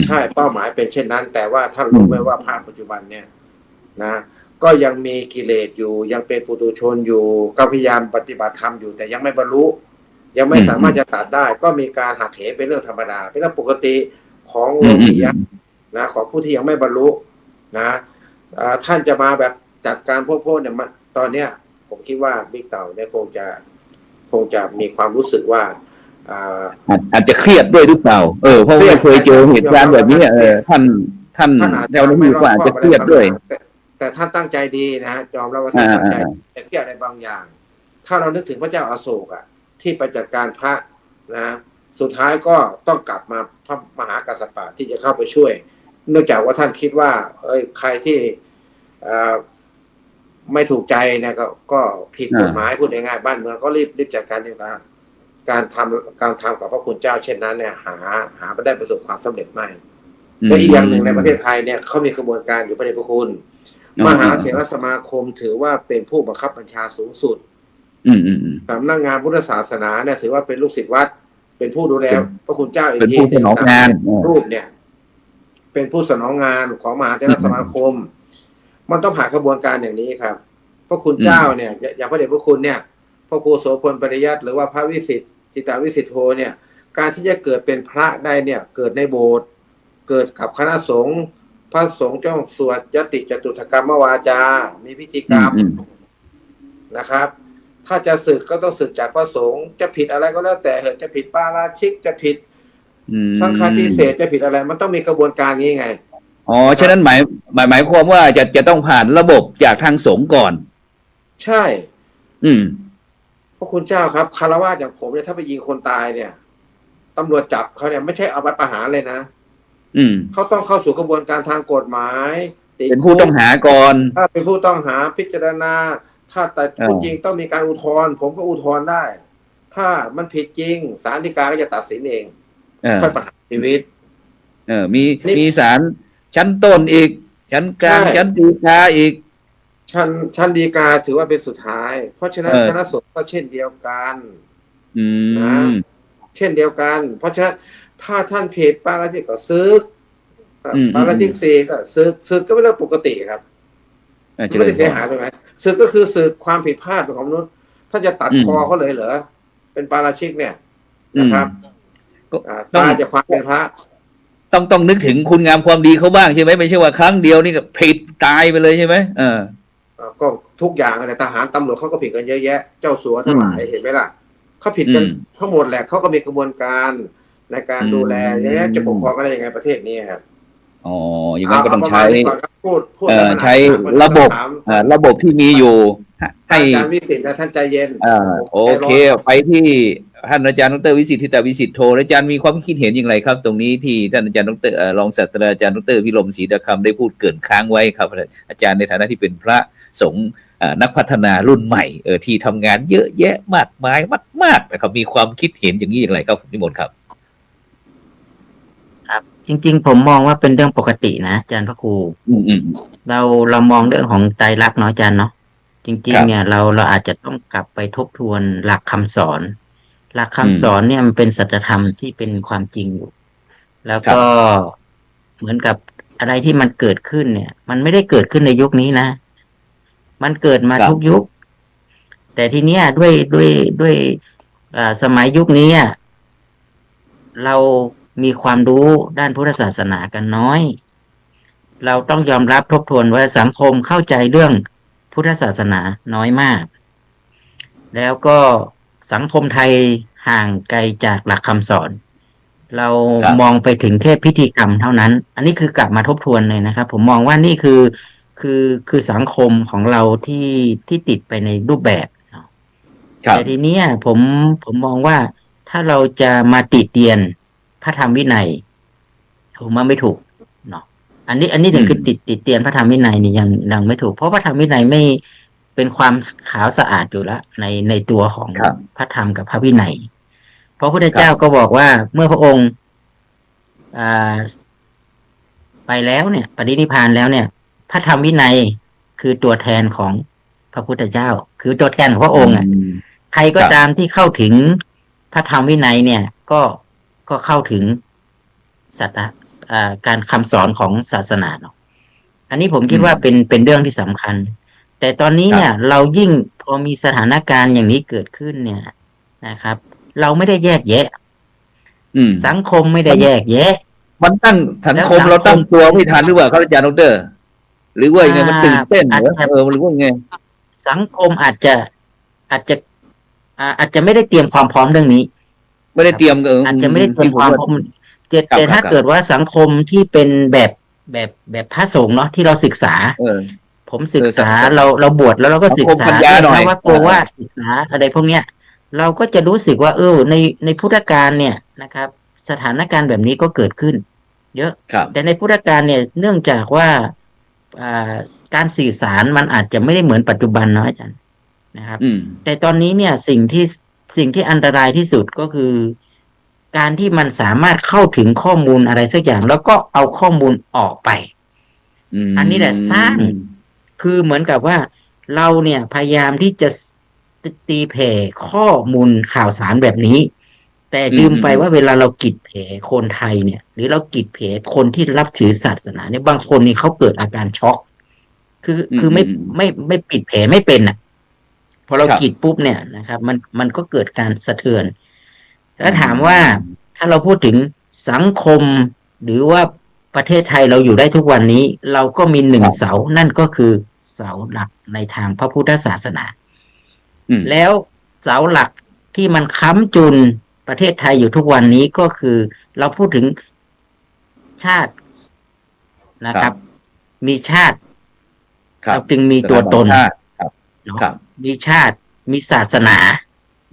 ใช่เป้าหมายเป็นเช่นนั้นแต่ว่าท่านรู้ไหมว่าพระปัจจุบันเนี่ยนะก็ยังมีกิเลสอยู่ยังเป็นปุถุชนอยู่ก็พยายามปฏิบัติธรรมอยู่แต่ยังไม่บรรลุยังไม่สามารถจะตัดได้ก็มีการหักเหเป็นเรื่องธรรมดาเป็นเรื่องปกติของโลกียะนะของผู้ที่ยังไม่บรรลุนะท่านจะมาแบบจัดการพวกเนี่ยตอนเนี้ยผมคิดว่าบิ๊กเต่าเนี่ยคงจะมีความรู้สึกว่า
อาจจะเครียดด้วยหรือเปล่าเพราะว่าเคยเจอเหตุการณ์แบบนี้ท่านเราไม่รู้ว่าอาจจะเครียดด้วย
แต่ท่านตั้งใจดีนะยอมรับว่าท่านตั้งใจแต่เครียดในบางอย่างถ้าเรานึกถึงพระเจ้าอโศกที่ไปจัดการพระนะสุดท้ายก็ต้องกลับมาพระมหากัสสปะที่จะเข้าไปช่วยเนื่องจากว่าท่านคิดว่าใครที่ไม่ถูกใจเนี่ยก็ผิดกฎหมายพูดง่ายๆบ้านเมืองก็รีบจัดการในการทำกับพระคุณเจ้าเช่นนั้นเนี่ยหาไม่ได้ประสบความสำเร็จไม่และอีกอย่างหนึ่งในประเทศไทยเนี่ยเขามีกระบวนการอยู่พระเดชพระคุณมหาเถรสมาคมถือว่าเป็นผู้บังคับบัญชาสูงสุดสำนักงานพุทธศาสนาเนี่ยถือว่าเป็นลูกศิษย์วัดเป็นผู้ดูแลพระคุณเจ้าอีกที
เป็นผู้สนองงาน
รูปเนี่ยเป็นผู้สนองงานของมหาเถรสมาคมมันต้องผ่านกระบวนการอย่างนี้ครับพระคุณเจ้าเนี่ยอย่างพระเดชพระคุณเนี่ยพระครูโสพลปริยัติหรือว่าพระวิสิทธิ์จิตาวิสิทโธเนี่ยการที่จะเกิดเป็นพระได้เนี่ยเกิดในโบสถ์เกิดกับคณะสงฆ์พระสงฆ์จ้องสวดยติจตุถกรรมวาจามีพิธีกรรมนะครับถ้าจะสึกก็ต้องสึกจากพระสงฆ์จะผิดอะไรก็แล้วแต่เหอะจะผิดปาราชิกจะผิดสังฆาทิเศษจะผิดอะไรมันต้องมีกระบวนการนี้ไง
ฉะนั้นหมายความว่าจะต้องผ่านระบบจากทางสงฆ์ก่อน
ใช่พระคุณเจ้าครับคารวะอย่างผมเนี่ยถ้าไปยิงคนตายเนี่ยตำรวจจับเขาเนี่ยไม่ใช่เอาไปประหารเลยนะเขาต้องเข้าสู่กระบวนการทางกฎหมาย
เป็นผู้ต้องหาก่อน
ถ้าเป็นผู้ต้องหาพิจารณาถ้าแต่ผู้จริงต้องมีการอุทธรณ์ผมก็อุทธรณ์ได้ถ้ามันผิดจริงศาลฎีกาก็จะตัดสินเองค่อยประหารชีวิต
มีศาลชั้นต้นอีกชั้นกลางชั้นฎีกาอีก
ชั้นฎีกาถือว่าเป็นสุดท้ายเพราะฉะนั้นคณะสงฆ์ก็เช่นเดียวกันนะเช่นเดียวกันเพราะฉะนั้นถ้าท่านผิดปาราชิกก็ซึก ปาราชิกสี่ก็ศึกก็เป็นเรื่องปกติครับไม่ได้เสียหายตรงไหนศึกก็คือศึกความผิดพลาดของมนุษย์ถ้าจะตัดคอเขาเลยเหรอเป็นปาราชิกเนี่ยนะครับตายจากความเป็นพระ
ต้องนึกถึงคุณงามความดีเขาบ้างใช่ไหมไม่ใช่ว่าครั้งเดียวนี่ก็ผิดตายไปเลยใช่ไหม
ก็ทุกอย่างเลยทหารตำรวจเขาก็ผิดกันเยอะแยะเจ้าสัวทั้งหลายเห็นไหมล่ะเขาผิดกันทั้งหมดแหละเขาก็มีกระบวนการในการดูแลเนี่ยจะปกครองอะไรยังไงประเทศนี้ครับ
อ๋ออย่างนั้นก็ต้องใช้
ใ
ช้ระบบที่มีอยู่ให้
อาจารย์วิสิทธิ์นะท่านใจเย็น
โอเคไปที่ท่านอาจารย์ดร.วิสิทธิตวิสิทธิ์โทอาจารย์มีความคิดเห็นอย่างไรครับตรงนี้ที่ท่านอาจารย์ดร.รองศาสตราจารย์ดร.พิรมศรีดาคำได้พูดเกริ่นค้างไว้ครับอาจารย์ในฐานะที่เป็นพระสงฆ์นักพัฒนารุ่นใหม่ที่ทำงานเยอะแยะมากมายมากๆนะครับมีความคิดเห็นอย่างนี้อย่างไรครับนิมนต์ครับ
ครับจริงๆผมมองว่าเป็นเรื่องปกตินะอาจารย์พระครูเรามองเรื่องของไตรลักษณ์เนาะอาจารย์เนาะจริงๆเนี่ยเราอาจจะต้องกลับไปทบทวนหลักคำสอนหลักคำสอนเนี่ยมันเป็นสัจธรรมที่เป็นความจริงอยู่แล้วก็เหมือนกับอะไรที่มันเกิดขึ้นเนี่ย มันไม่ได้เกิดขึ้นในยุคนี้นะมันเกิดมาทุกยุคแต่ทีเนี้ยด้วยสมัยยุคนี้เรามีความรู้ด้านพุทธศาสนากันน้อยเราต้องยอมรับทบทวนว่าสังคมเข้าใจเรื่องพุทธศาสนาน้อยมากแล้วก็สังคมไทยห่างไกลจากหลักคำสอนเรามองไปถึงแค่พิธีกรรมเท่านั้นอันนี้คือกลับมาทบทวนเลยนะครับผมมองว่านี่คือสังคมของเราที่ติดไปในรูปแบบแต่ทีนี้ผมมองว่าถ้าเราจะมาติเตียนพระธรรมวินัยผมว่าไม่ถูกเนาะอันนี้เนี่ยคือติเตียนพระธรรมวินัยนี่ยังไม่ถูกเพราะพระธรรมวินัยไม่เป็นความขาวสะอาดอยู่แล้วในตัวของพระธรรมกับพระวินัยเพราะพระพุทธเจ้าก็บอกว่าเมื่อพระองค์ไปแล้วเนี่ยปรินิพพานแล้วเนี่ยพระธรรมวินัยคือตัวแทนของพระพุทธเจ้าคือตัวแทนของพระองค์ใครก็ตามที่เข้าถึงพระธรรมวินัยเนี่ยก็เข้าถึงการคำสอนของศาสนาเนาะอันนี้ผมคิดว่าเป็นเรื่องที่สำคัญแต่ตอนนี้เนี่ยเรายิ่งพอมีสถานการณ์อย่างนี้เกิดขึ้นเนี่ยนะครับเราไม่ได้แยกแยะสังคมไม่ได้แยกแยะ
มันตั้งสังคมเราตั้งตัวไม่ทันหรือเปล่าครับอาจารย์ดร.หรือว่ายังไงมันตื่นเต้นหรือว่าไง
สังคมอาจจะไม่ได้เตรียมความพร้อมเรื่องนี้
ไม่ได้เตรียม
อาจจะไม่ได้เตรียมความพร้อมแต่ถ้าเกิดว่าสังคมที่เป็นแบบพระสงฆ์เนาะที่เราศึกษาผมศึกษาเราบวชแล้วเราก็ศึกษาแล้วว่าตัวว่าศึกษาอะไรพวกเนี้ยเราก็จะรู้สึกว่าในพุทธกาลเนี่ยนะครับสถานการณ์แบบนี้ก็เกิดขึ้นเยอะแต่ในพุทธกาลเนี่ยเนื่องจากว่าการสื่อสารมันอาจจะไม่ได้เหมือนปัจจุบันเนาะอาจารย์นะครับแต่ตอนนี้เนี่ยสิ่งที่อันตรายที่สุดก็คือการที่มันสามารถเข้าถึงข้อมูลอะไรสักอย่างแล้วก็เอาข้อมูลออกไปอันนี้แหละสร้างคือเหมือนกับว่าเราเนี่ยพยายามที่จะตีแผ่ข้อมูลข่าวสารแบบนี้แต่ลืมไปว่าเวลาเรากีดแผ่คนไทยเนี่ยหรือเรากีดแผ่คนที่รับถือศาสนาเนี่ยบางคนนี่เขาเกิดอาการช็อกคือไม่ปิดแผลไม่เป็นพอเรากีดปุ๊บเนี่ยนะครับมันก็เกิดการสะเทือนแล้วถามว่าถ้าเราพูดถึงสังคมหรือว่าประเทศไทยเราอยู่ได้ทุกวันนี้เราก็มีหนึ่งเสานั่นก็คือเสาหลักในทางพระพุทธศาสนาแล้วเสาหลักที่มันค้ำจุนประเทศไทยอยู่ทุกวันนี้ก็คือเราพูดถึงชาตินะครับมีชาติเราจึงมีตัวตนมีชาติมีศาสนา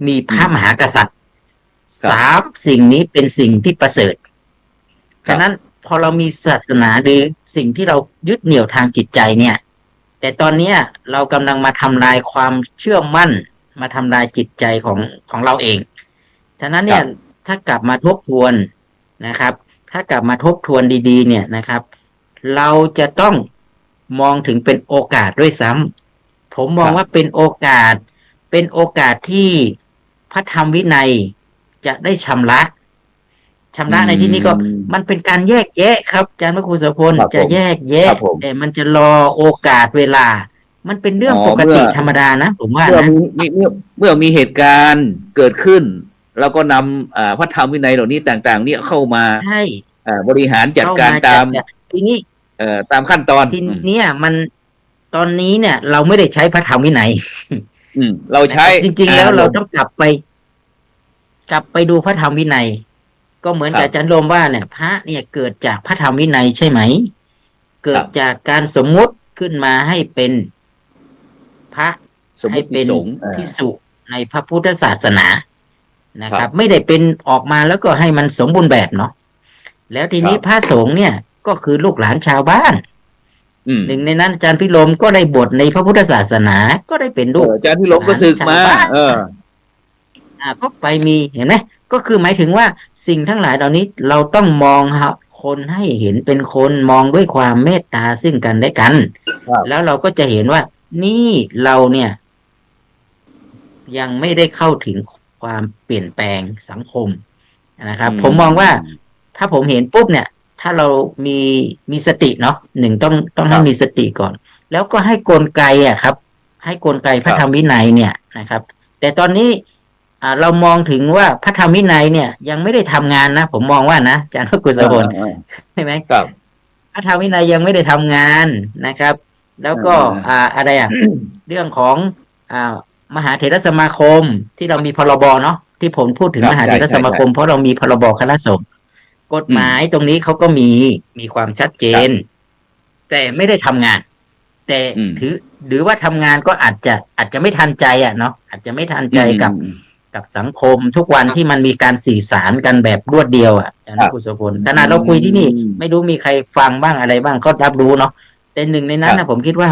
มีพระมหากษัตริย์สามสิ่งนี้เป็นสิ่งที่ประเสริฐฉะนั้นพอเรามีศาสนาหรือสิ่งที่เรายึดเหนี่ยวทางจิตใจเนี่ยแต่ตอนนี้เรากำลังมาทำลายความเชื่อมั่นมาทำลายจิตใจของเราเองฉะนั้นเนี่ยถ้ากลับมาทบทวนนะครับถ้ากลับมาทบทวนดีๆเนี่ยนะครับเราจะต้องมองถึงเป็นโอกาสด้วยซ้ำผมมองว่าเป็นโอกาสที่พระธรรมวินัยจะได้ชำระ ชำระในที่นี้ก็มันเป็นการแยกแยะครับอาจารย์พระครูโสพล
ครับผม
จะแยกแยะ
ครับผม
แต่มันจะรอโอกาสเวลา มันเป็นเรื่อง
อ๋อ
ปกติ
เมื่อ
ธรรมดานะผมว่า
เมื่อ
นะ
เมื่อมีเหตุการณ์เกิดขึ้น แล้วก็นำพระธรรมวินัยเหล่านี้ต่าง ๆ เนี่ยเข้ามา
ใช่
บริหารจัดการ
เข้
ตาม
จัดทีนี้
ตามขั้นตอน
ทีเนี้ยมันตอนนี้เนี่ย เราไม่ได้ใช้พระธรรมวินัย
เราใช้
จริงๆแล้วเราต้องกลับไปดูพระธรรมวินัย ก็เหมือนกับอาจารย์โดมว่าเนี่ย พระเนี่ยเกิดจากพระธรรมวินัยใช่ไหม เกิดจากการสมมุติขึ้นมาให้เป็นพระ
สมม
ให้
ติ
เป็น
สงฆ์
ภิกษุในพระพุทธศาสนานะครับ ไม่ได้เป็นออกมาแล้วก็ให้มันสมบูรณ์แบบเนาะแล้วทีนี้พระสงฆ์เนี่ยก็คือลูกหลานชาวบ้านหนึ่งในนั้นอาจารย์พิรมก็ได้บวชในพระพุทธศาสนาก็ได้เป็นลูก
อาจารย์พิรมก็ศึกมา
ก็ไปมีเห็นไหมก็คือหมายถึงว่าสิ่งทั้งหลายเหล่านี้เราต้องมองคนให้เห็นเป็นคนมองด้วยความเมตตาซึ่งกันและกัน แล้วเราก็จะเห็นว่า นี่เราเนี่ย ยังไม่ได้เข้าถึงความเปลี่ยนแปลงสังคมนะครับ ผมมองว่าถ้าผมเห็นปุ๊บเนี่ย ถ้าเรามีสติเนาะหนึ่งต้องให้มีสติก่อน แล้วก็ให้กลไกครับ ให้กลไกพระธรรมวินัยเนี่ยนะครับ แต่ตอนนี้เรามองถึงว่าพระธรรมวินัยเนี่ยยังไม่ได้ทำงานนะผมมองว่านะอาจารย์พระกุศลใช่ไหมครับพระธรรมวินัยยังไม่ได้ทำงานนะครับ แล้วก็อะไรเรื่องของมหาเถรสมาคมที่เรามีพรบเนาะที่ผมพูดถึงมหาเถรสมาคมเพราะเรามีพรบคณะสงฆ์กฎหมายตรงนี้เขาก็มีความชัดเจน แต่ไม่ได้ทำงาน แต่หรือว่าทำงานก็อาจจะไม่ทันใจเนาะอาจจะไม่ทันใจกับสังคมทุกวันที่มันมีการสื่อสารกันแบบรวดเดียวอาจารย์กุศลพลขณะเราคุยที่นี่ไม่รู้มีใครฟังบ้างอะไรบ้างก็รับรู้เนาะแต่หนึ่งในนั้นนะผมคิดว่า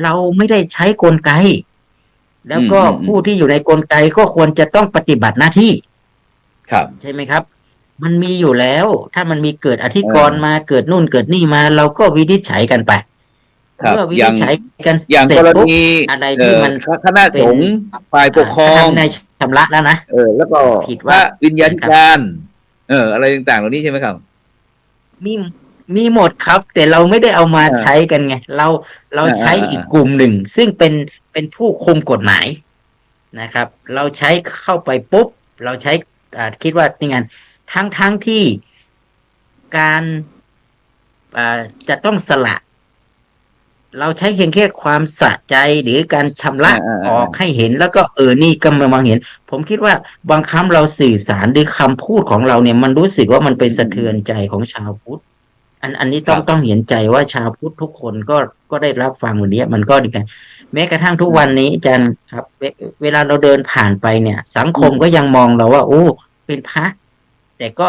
เราไม่ได้ใช้กลไกแล้วก็ผู้ที่อยู่ในกลไกก็ควรจะต้องปฏิบัติหน้าที่ใช่ไหมครับมันมีอยู่แล้วถ้ามันมีเกิดอธิกรณ์มาเกิดนู่นเกิดนี่มาเราก็วินิจฉัยกันไปเมื่อวินิจฉัยกันเสร็จปุ๊บอะไรที่มัน
คณะสงฆ์ฝ่ายปกครอง
ในชำระแล้วนะ
แล้วก็พระวิญญาธิการอะไรต่างๆเหล่านี้ใช่ไหมครับ
มีหมดครับแต่เราไม่ได้เอามาใช้กันไงเราใช้อีกกลุ่มหนึ่งซึ่งเป็นผู้คุมกฎหมายนะครับ เราใช้เข้าไปปุ๊บเราใช้คิดว่านี่ไงทั้งที่การจะต้องสละเราใช้เพียงแค่ความสะใจหรือการชำระออกให้เห็นแล้วก็นี่ก็มองเห็นผมคิดว่าบางครั้งเราสื่อสารด้วยคำพูดของเราเนี่ยมันรู้สึกว่ามันเป็นสะเทือนใจของชาวพุทธอันนี้ต้องเห็นใจว่าชาวพุทธทุกคนก็ได้รับฟังวันนี้มันก็ดีกันแม้กระทั่งทุกวันนี้อาจารย์ครับเวลาเราเดินผ่านไปเนี่ยสังคมก็ยังมองเราว่าโอ้เป็นพระแต่ก็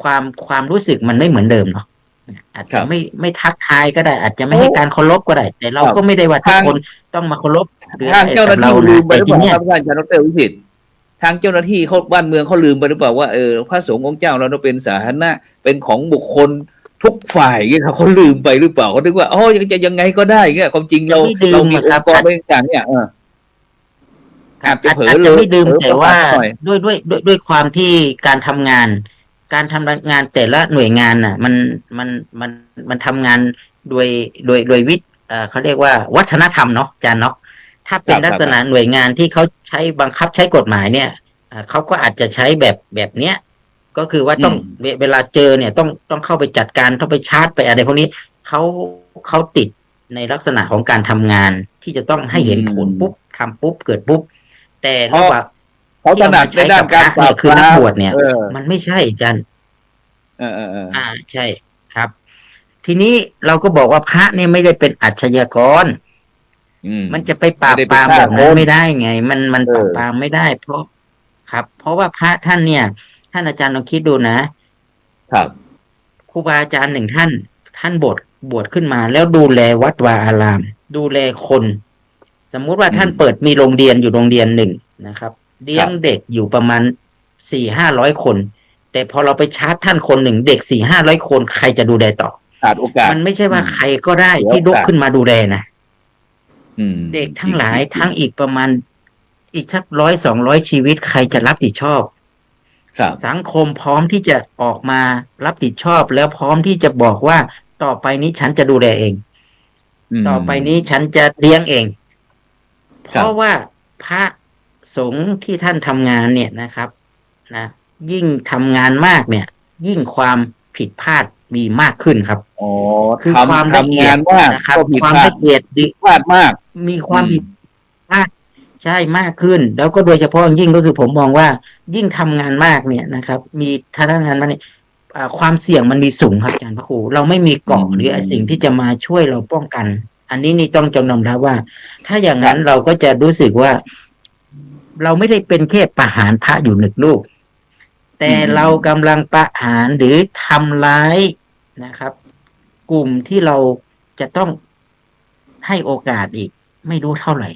ความรู้สึกมันไม่เหมือนเดิมเนาะอาจจะไม่ทักทายก็ได้อาจจะไม่ให้การเคารพก็ได้แต่เราก็ไม่ได้ว่าทุกคนต้องมาเคารพ
ทางเจ้าหน้าที่ลืมไปหรือเปล่าครับอาจารย์ดร.วิสิทธิ์ทางเจ้าหน้าที่เขาบ้านเมืองเขาลืมไปหรือเปล่าว่าพระสงฆ์องค์เจ้าเราเป็นสาธารณะเป็นของบุคคลทุกฝ่ายเงี้ยเขาลืมไปหรือเปล่าเขาคิดว่ายังไงก็ได้เงี้ยความจริงเรามีองค์กรอะไรต่างเนี่ยอาจจะ
ไม่ดื่มแต่ว่าด้วยความที่การทำงานแต่ละหน่วยงานน่ะมันทำงานโดยวิทย์เขาเรียกว่าวัฒนธรรมเนาะอาจารย์เนาะถ้าเป็นลักษณะหน่วยงานที่เขาใช้บังคับใช้กฎหมายเนี่ยเขาก็อาจจะใช้แบบเนี้ยก็คือว่าต้องเวลาเจอเนี่ยต้องเข้าไปจัดการต้องไปชาร์จไปอะไรพวกนี้เขาติดในลักษณะของการทำงานที่จะต้องให้เห็นผลปุ๊บทำปุ๊บเกิดปุ๊บแต่ระหว่าง
เขาถนัดในด้านการ
เนี่ยคือนักบวชเนี่ยมันไม่ใช่อาจารย์ใช่ครับทีนี้เราก็บอกว่าพระเนี่ยไม่ได้เป็นอาชญากรมันจะไปปราบปรามแบบนั้นไม่ได้ไงมันปราบปรามไม่ได้เพราะว่าพระท่านเนี่ยท่านอาจารย์ลองคิดดูนะครับครูบาอาจารย์หนึ่งท่านบวชขึ้นมาแล้วดูแลวัดวาอารามดูแลคนสมมุติว่าท่านเปิดมีโรงเรียนอยู่โรงเรียนหนึ่งนะครับเลี้ยงเด็กอยู่ประมาณ400-500 คนแต่พอเราไปชาร์จท่านคนหนึ่งเด็ก400-500 คนใครจะดูแลต่อ
ขาดโอกาส
มันไม่ใช่ว่าใครก็ได้ที่ลุกขึ้นมาดูแลนะเด็กทั้งหลายทั้งอีกประมาณอีกสัก100-200 ชีวิตใครจะรับผิดชอบ
ครับ
สังคมพร้อมที่จะออกมารับผิดชอบแล้วพร้อมที่จะบอกว่าต่อไปนี้ฉันจะดูแลเอง ต่อไปนี้ฉันจะเลี้ยงเอง เพราะว่าพระสงฆ์ที่ท่านทำงานเนี่ยนะครับนะยิ่งทำงานมากเนี่ย ยิ่งความผิดพลาดมีมากขึ้นครับ
อ๋อ
คือความละเอียด
ทำงานมาก
นะครับ
ก็ผิด
ความ
พลาด
ละเอียด
พลาดมาก
มีความผิดพลาดใช่มากขึ้น แล้วก็โดยเฉพาะอย่างยิ่งก็คือผมมองว่ายิ่งทำงานมากเนี่ยนะครับ มีท่านงานมาเนี่ยความเสี่ยงมันมีสูงครับอาจารย์พระครูเราไม่มีเกราะหรือไอ้สิ่งที่จะมาช่วยเราป้องกัน อันนี้นี่ต้องจำนำรับว่า ถ้าอย่างนั้นเราก็จะรู้สึกว่า เราไม่ได้เป็นแค่ประหารพระอยู่หนึ่งลูก แต่เรากำลังประหารหรือทำร้ายนะครับ กลุ่มที่เราจะต้องให้โอกาสอีกไม่รู้เท่าไหร่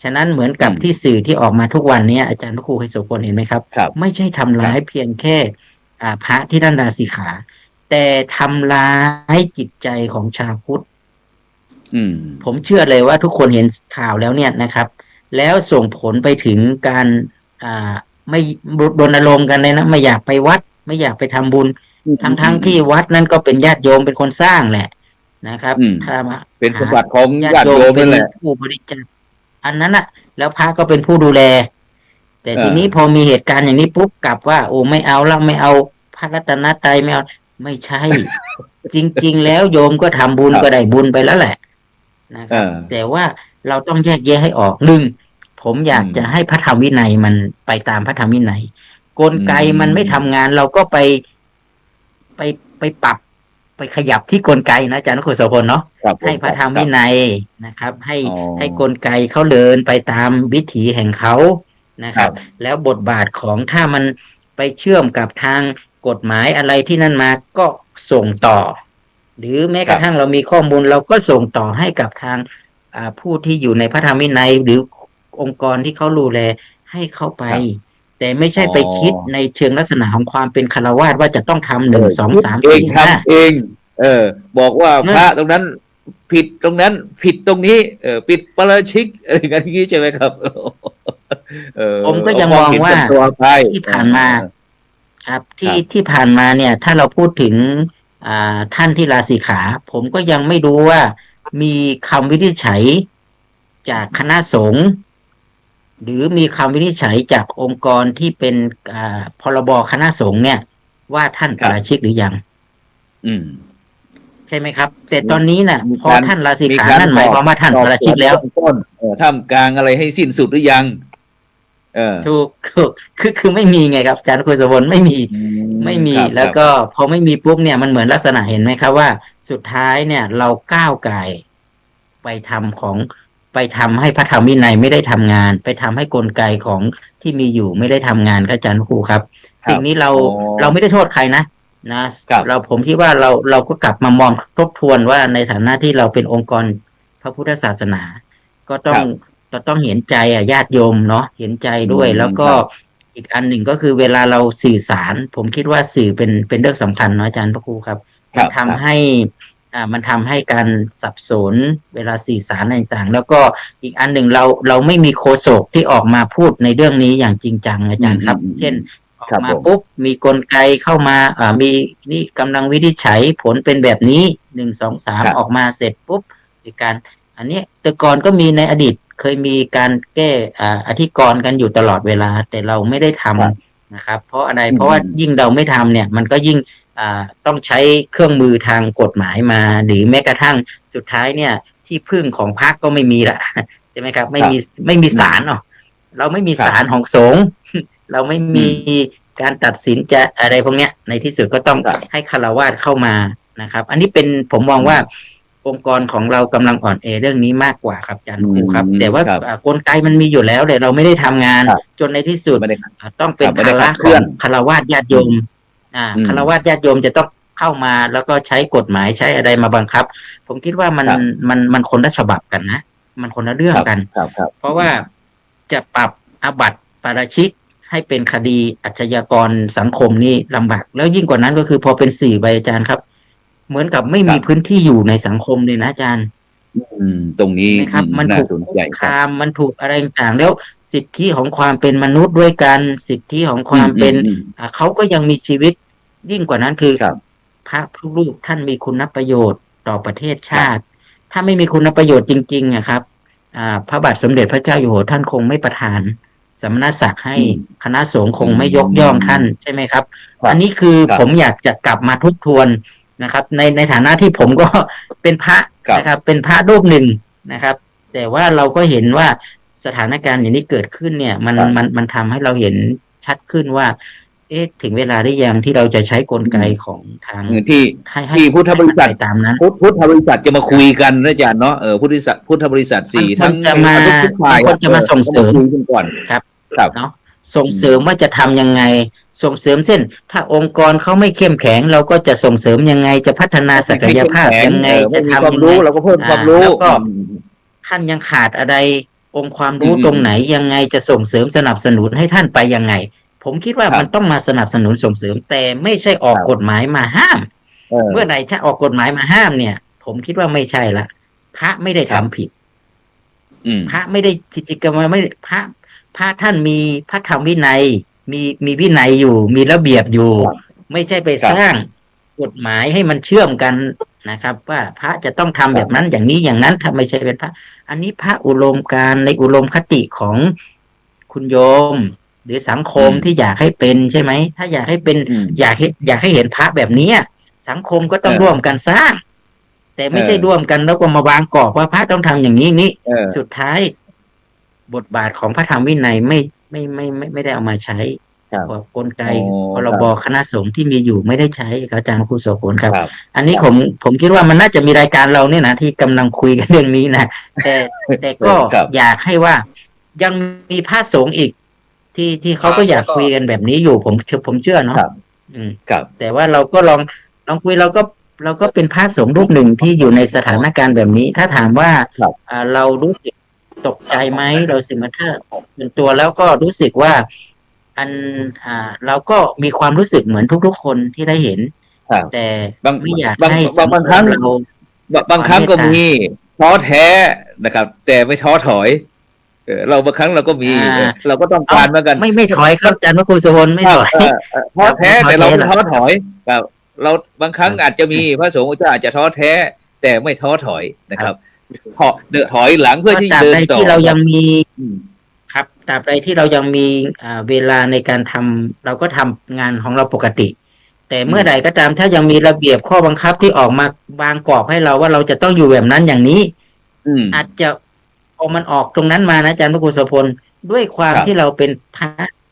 ฉะนั้นเหมือนกับที่สื่อที่ออกมาทุกวันนี้อาจารย์พระครูให้โสพลเห็นไหมครับ
ครับ
ไม่ใช่ทำร้ายเพียงแค่พระที่ท่านราศีขา แต่ทำร้ายจิตใจของชาวพุทธ ผมเชื่อเลยว่าทุกคนเห็นข่าวแล้วเนี่ยนะครับ แล้วส่งผลไปถึงการไม่รณรงค์กันเลยนะไม่อยากไปวัด ไม่อยากไปทำบุญ ทั้งที่วัดนั้นก็เป็นญาติโยมเป็นคนสร้างแหละนะครับถ้า
เป็นสมบัติของญาติโยม
เป็
นั่
น
นแหละ
ผู้บริจาคอันนั้นน่ะ แล้วพระก็เป็นผู้ดูแล แต่ทีนี้พอมีเหตุการณ์อย่างนี้ปุ๊บกลับว่าโอ้ไม่เอาแล้วไม่เอาพระรัตนตรัยไม่เอาไม่ใช่ จริง ๆ แล้วโยมก็ทำบุญก็ได้บุญไปแล้วแหละนะครับแต่ว่าเราต้องแยกแยะให้ออกหนึ่งผมอยากจะให้พระธรรมวินัยมันไปตามพระธรรมวินัยกลไกมันไม่ทำงานเราก็ไปปรับไปขยับที่กลไกนะอาจารย์โฆษพลเนาะให้พระธรรมวินัยนะครับ ให้กลไกเขาเดินไปตามวิถีแห่งเขานะครับ แล้วบทบาทของถ้ามันไปเชื่อมกับทางกฎหมายอะไรที่นั่นมาก็ส่งต่อ หรือแม้กระทั่งเรามีข้อมูลเราก็ส่งต่อให้กับทางผู้ที่อยู่ในพระธรรมวินัยหรือองค์กรที่เขาดูแลให้เข้าไป แต่ไม่ใช่ไปคิดในเชิงลักษณะของความเป็นฆราวาสว่าจะต้องทำ1 2 3 4 5
เองบอกว่าพระตรงนั้นผิดตรงนั้นผิดตรงนี้ปิดปาราชิกอะไรกันนี้ใช่ไหมครับ
ผมก็ยังมองว่าที่ผ่านมาครับที่ผ่านมาเนี่ยถ้าเราพูดถึงท่านที่ลาสิกขาผมก็ยังไม่รู้ว่ามีคำวินิจฉัยจากคณะสงฆ์หรือมีคำวินิจฉัยจากองค์กรที่เป็นพรบคณะสงฆ์เนี่ยว่าท่านปาราชิกหรือยังใช่ไหมครับแต่ตอนนี้น่ะพอท่านลาสิกขานั่นหมายความว่าท่านปาราชิกแล้ว
ท่ามกลางอะไรให้สิ้นสุดหรือยัง
ถูกคือไม่มีไงครับอาจารย์คุณสมบัติไม่มีแล้วก็พอไม่มีปุ๊บเนี่ยมันเหมือนลักษณะเห็นไหมครับว่าสุดท้ายเนี่ยเราก้าวไก่ไปทำให้พระธรรมวินัยไม่ได้ทำงานไปทำให้กลไกของที่มีอยู่ไม่ได้ทำงานอาจารย์ครูครับสิ่งนี้เราไม่ได้โทษใครนะผมคิดว่าเราก็กลับมามองทบทวนว่าในฐานะที่เราเป็นองค์กรพระพุทธศาสนาก็ต้องเห็นใจญาติโยมเนาะเห็นใจด้วยแล้วก็อีกอันหนึ่งก็คือเวลาเราสื่อสารผมคิดว่าสื่อเป็นเรื่องสำคัญเนาะอาจารย์พระครูครับมันทำให้การสับสนเวลาสื่อสารต่างๆแล้วก็อีกอันหนึ่งเราไม่มีโฆษกที่ออกมาพูดในเรื่องนี้อย่างจริงจังอาจารย์ครับเช่นออกมาปุ๊บมีกลไกเข้ามามีนี่กำลังวินิจฉัยผลเป็นแบบนี้1 2 3ออกมาเสร็จปุ๊บมีการอันนี้แต่ก่อนก็มีในอดีตเคยมีการแก้อธิกรณ์กันอยู่ตลอดเวลาแต่เราไม่ได้ทำนะครับเพราะอะไรเพราะว่ายิ่งเราไม่ทำเนี่ยมันก็ยิ่งต้องใช้เครื่องมือทางกฎหมายมาหรือแม้กระทั่งสุดท้ายเนี่ยที่พึ่งของพรรคก็ไม่มีละใช่ไหมครับไม่มีศาลเนาะเราไม่มีศาลของสงฆ์เราไม่มีการตัดสินจะอะไรพวกเนี้ยในที่สุดก็ต้องให้ฆราวาสเข้ามานะครับอันนี้เป็นผมมองว่าองค์กรของเรากำลังอ่อนแอเรื่องนี้มากกว่าครับอาจารย์ครูครับแต่ว่ากลไกมันมีอยู่แล้วแต่เราไม่ได้ทำงานจนในที่สุดต้องเป็นภาระของฆราวาสญาติโยมฆราวาสญาติโยมจะต้องเข้ามาแล้วก็ใช้กฎหมายใช้อะไรมาบังคับผมคิดว่ามันคนละฉบับกันนะมันคนละเรื่องกันเพราะว่าจะปรับอาบัติปาราชิกให้เป็นคดีอาชญากรสังคมนี่ลำบากแล้วยิ่งกว่านั้นก็คือพอเป็นสื่อใบอาจารย์ครับเหมือนกับไม่มีพื้นที่อยู่ในสังคมเลยนะอาจารย์
ตรงนี้
นะครับมันถูกคุกคามมันถูกอะไรต่างแล้ว สิทธิของความเป็นมนุษย์ด้วยกันสิทธิของความเป็นเขาก็ยังมีชีวิตยิ่งกว่านั้นคือ
ครับ
พระทุกรูปท่านมีคุณประโยชน์ต่อประเทศชาติ ถ้าไม่มีคุณประโยชน์จริงๆนะครับพระบาทสมเด็จพระเจ้าอยู่หัวท่านคงไม่ประทานสมณศักดิ์ให้คณะสงฆ์คงไม่ยกย่องท่านใช่ไหมครับ อันนี้คือผมอยากจะกลับมาทบทวนนะครับในฐานะที่ผมก็เป็นพระนะครับเป็นพระรูปหนึ่งนะครับ แต่ว่าเราก็เห็นว่าสถานการณ์อย่างนี้เกิดขึ้นเนี่ยมันทำให้เราเห็นชัดขึ้นว่าถึงเวลาได้ยังที่เราจะใช้กลไกของทาง
ที่พุทธบริษัท
ตามนั้น
พุทธบริษัทจะมาคุยกันนะอาจารย์เนาะพุทธบริษัท4ทั้ง
ทุกฝ่ายจะมาส่งเสริม
ก่อน
ครับเนาะส่งเสริมว่าจะทำยังไงส่งเสริมเช่นถ้าองค์กรเขาไม่เข้มแข็งเราก็จะส่งเสริมยังไงจะพัฒนาศักยภาพยังไงจะทำยังไง
เราก็เพิ่มความรู้
แล้วก็ท่านยังขาดอะไรองค์ความรู้ตรงไหนยังไงจะส่งเสริมสนับสนุนให้ท่านไปยังไงผมคิดว่ามันต้องมาสนับสนุนส่งเสริมแต่ไม่ใช่ออกกฎหมายมาห้ามเมื่อใดถ้าออกกฎหมายมาห้ามเนี่ยผมคิดว่าไม่ใช่ละพระไม่ได้ทำผิดพระไม่ได้กิจกรรมไม่พระท่านมีพระธรรมวินัยมีวินัยอยู่มีระเบียบอยู่ไม่ใช่ไปสร้างกฎหมายให้มันเชื่อมกันนะครับว่าพระจะต้องทำแบบนั้นอย่างนี้อย่างนั้นถ้าไม่ใช่เป็นพระอันนี้พระอุดมการในอุดมคติของคุณโยมหรือสังคมที่อยากให้เป็นใช่ไหมถ้าอยากให้เป็นอยากให้เห็นพระแบบนี้สังคมก็ต้องร่วมกันสร้างแต่ไม่ใช่ร่วมกันแล้วก็มาวางกรอบว่าพระต้องทำอย่างนี้นี่สุดท้ายบทบาทของพระธรรมวินัยไม่ได้เอามาใช้กลไกพรบคณะสงฆ์ที่มีอยู่ไม่ได้ใช้อาจารย์ครูโสพลครับอันนี้ผมคิดว่ามันน่าจะมีรายการเราเนี่ยนะที่กำลังคุยกันเรื่องนี้นะแต่ก็อยากให้ว่ายังมีพระสงฆ์อีกที่เขาก็อยากคุยกันแบบนี้อยู่ผมเชื่อเนาะแต่ว่าเราก็ลองคุยเราก็เป็นพระสงฆ์รูปหนึ่งที่อยู่ในสถานการณ์แบบนี้ถ้าถามว่าเรารู้สึกตกใจไหมเราสิมันถ้าเป็นตัวแล้วก็รู้สึกว่าเราก็มีความรู้สึกเหมือนทุกๆคนที่ได้เห็นแต่ไม่อยากให้
บางครั้งก็มีท้อแท้นะครับแต่ไม่ท้อถอยเราบางครั้งเราก็มีเราก็ต้องการเหมือนกัน
ไม่ถอยครับอาจารย์พระครูโสพลไม่ถอย
ท้อแท้แต่เราไม่ท้อถอยครับเราบางครั้งอาจจะมีพระสงฆ์อาจจะท้อแท้แต่ไม่ท้อถอยนะครับถอยหลังเพื่อที่เดินต่อ
ที่เรายังมีครับตราบใดที่เรายังมีเวลาในการทำเราก็ทำงานของเราปกติแต่เมื่อใดก็ตามถ้ายังมีระเบียบข้อบังคับที่ออกมาวางกรอบให้เราว่าเราจะต้องอยู่แบบนั้นอย่างนี้อาจจะพอมันออกตรงนั้นมานะอาจารย์พระครูโสพลด้วยความที่เราเป็นพระ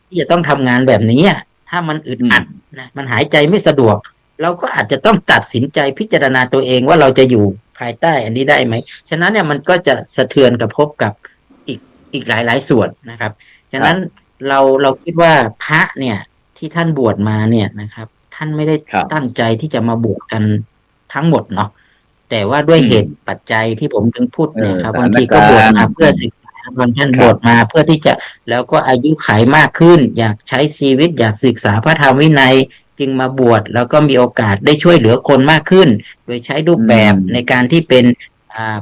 ที่จะต้องทำงานแบบนี้ถ้ามันอึดอัดนะมันหายใจไม่สะดวกเราก็อาจจะต้องตัดสินใจพิจารณาตัวเองว่าเราจะอยู่ภายใต้อันนี้ได้ไหมฉะนั้นเนี่ยมันก็จะสะเทือนกระทบกับอีกหลายส่วนนะครับฉะนั้นเราคิดว่าพระเนี่ยที่ท่านบวชมาเนี่ยนะครับท่านไม่ได้ตั้งใจที่จะมาบวชกันทั้งหมดเนาะแต่ว่าด้วยเหตุปัจจัยที่ผมถึงพูดเนี่ยครับบางทีก็บวชมาเพื่อศึกษาบางท่านบวชมาเพื่อที่จะแล้วก็อายุขัยมากขึ้นอยากใช้ชีวิตอยากศึกษาพระธรรมวินัยจึงมาบวชแล้วก็มีโอกาสได้ช่วยเหลือคนมากขึ้นโดยใช้รูปแบบในการที่เป็น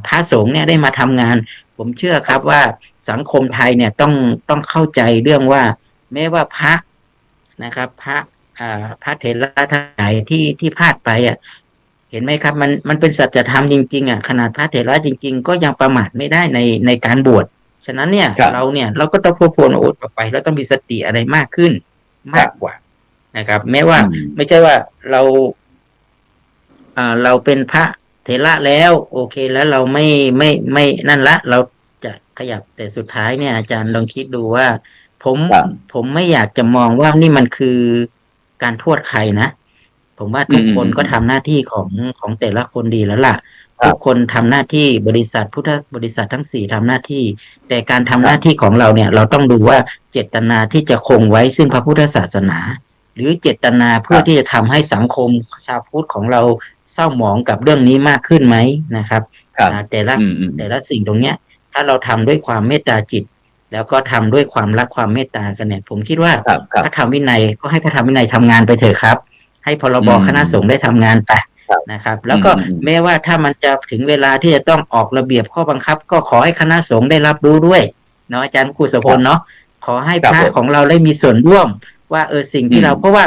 พระสงฆ์เนี่ยได้มาทำงานผมเชื่อครับว่าสังคมไทยเนี่ยต้องเข้าใจเรื่องว่าแม้ว่าพระนะครับพระเถระทั้งหลายที่พลาดไปเห็นไหมครับมันเป็นสัจธรรมจริงๆขนาดพระเถระจริงๆก็ยังประมาทไม่ได้ในการบวชฉะนั้นเนี่ยเราก็ต้องพูดโอดออกไปแล้วต้องมีสติอะไรมากขึ้นมากกว่านะครับแม้ว่าไม่ใช่ว่าเราเป็นพระเถระแล้วโอเคแล้วเราไม่นั่นละเราจะขยับแต่สุดท้ายเนี่ยอาจารย์ลองคิดดูว่าผมไม่อยากจะมองว่านี่มันคือการโทษใครนะผมว่าทุกคนก็ทำหน้าที่ของแต่ละคนดีแล้วล่ะทุกคนทำหน้าที่บริษัทพุทธบริษัททั้ง4ทำหน้าที่แต่การทำหน้าที่ของเราเนี่ยเราต้องดูว่าเจตนาที่จะคงไว้ซึ่งพระพุทธศาสนาหรือเจตนาเพื่อที่จะทำให้สังคมชาวพุทธของเราเศร้าหมองกับเรื่องนี้มากขึ้นไหมนะครับแต่ละสิ่งตรงเนี้ยถ้าเราทำด้วยความเมตตาจิตแล้วก็ทำด้วยความรักความเมตตากันเนี่ยผมคิดว่าพระธรรมวินัยก็ให้พระธรรมวินัยทำงานไปเถอะครับให้พรบคณะสงฆ์ได้ทำงานไปนะครับแล้วก็แม้ว่าถ้ามันจะถึงเวลาที่จะต้องออกระเบียบข้อบังคับก็ขอให้คณะสงฆ์ได้รับรู้ด้วย เนาะอาจารย์ครูโสพลเนาะขอให้
ครั
พ
บ
ระ
ผม
ของเราได้มีส่วนร่วมว่าสิ่งที่
อืม
เราเพราะว่า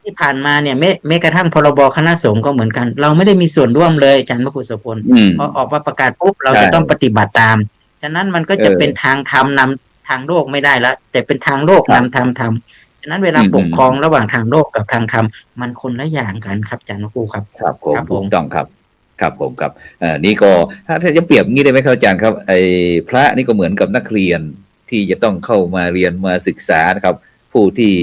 ที่ผ่านมาเนี่ยแม้กระทั่งพรบคณะสงฆ์ก็เหมือนกัน เราไม่ได้มีส่วนร่วมเลยอาจารย์พระครูโสพล
อืม
พอออกมาประกาศปุ๊บเรา
ใช่
จะต้องปฏิบัติตาม ฉะนั้นมันก็จะ
เออ
เป็นทางธรรมนำทางโลกไม่ได้แล้วแต่เป็นทางโลก
ครั
นำ
บ
ธรรมธรรมฉะนั้นเวลา
อืม
ปกครองระหว่างทางโลกกับทางธรรมมันคนละอย่างกันครับอาจารย์ครูครับ
ครับผม
ครับผม
ถูกต้องครับ ครับผมครับนี่ก็ถ้าจะเปรียบงี้ได้ไหมครับอาจารย์ครับไอ้พระนี่ก็เหมือนกับนักเรียนที่จะต้องเข้ามาเรียนมาศึกษานะครับ ผู้ที่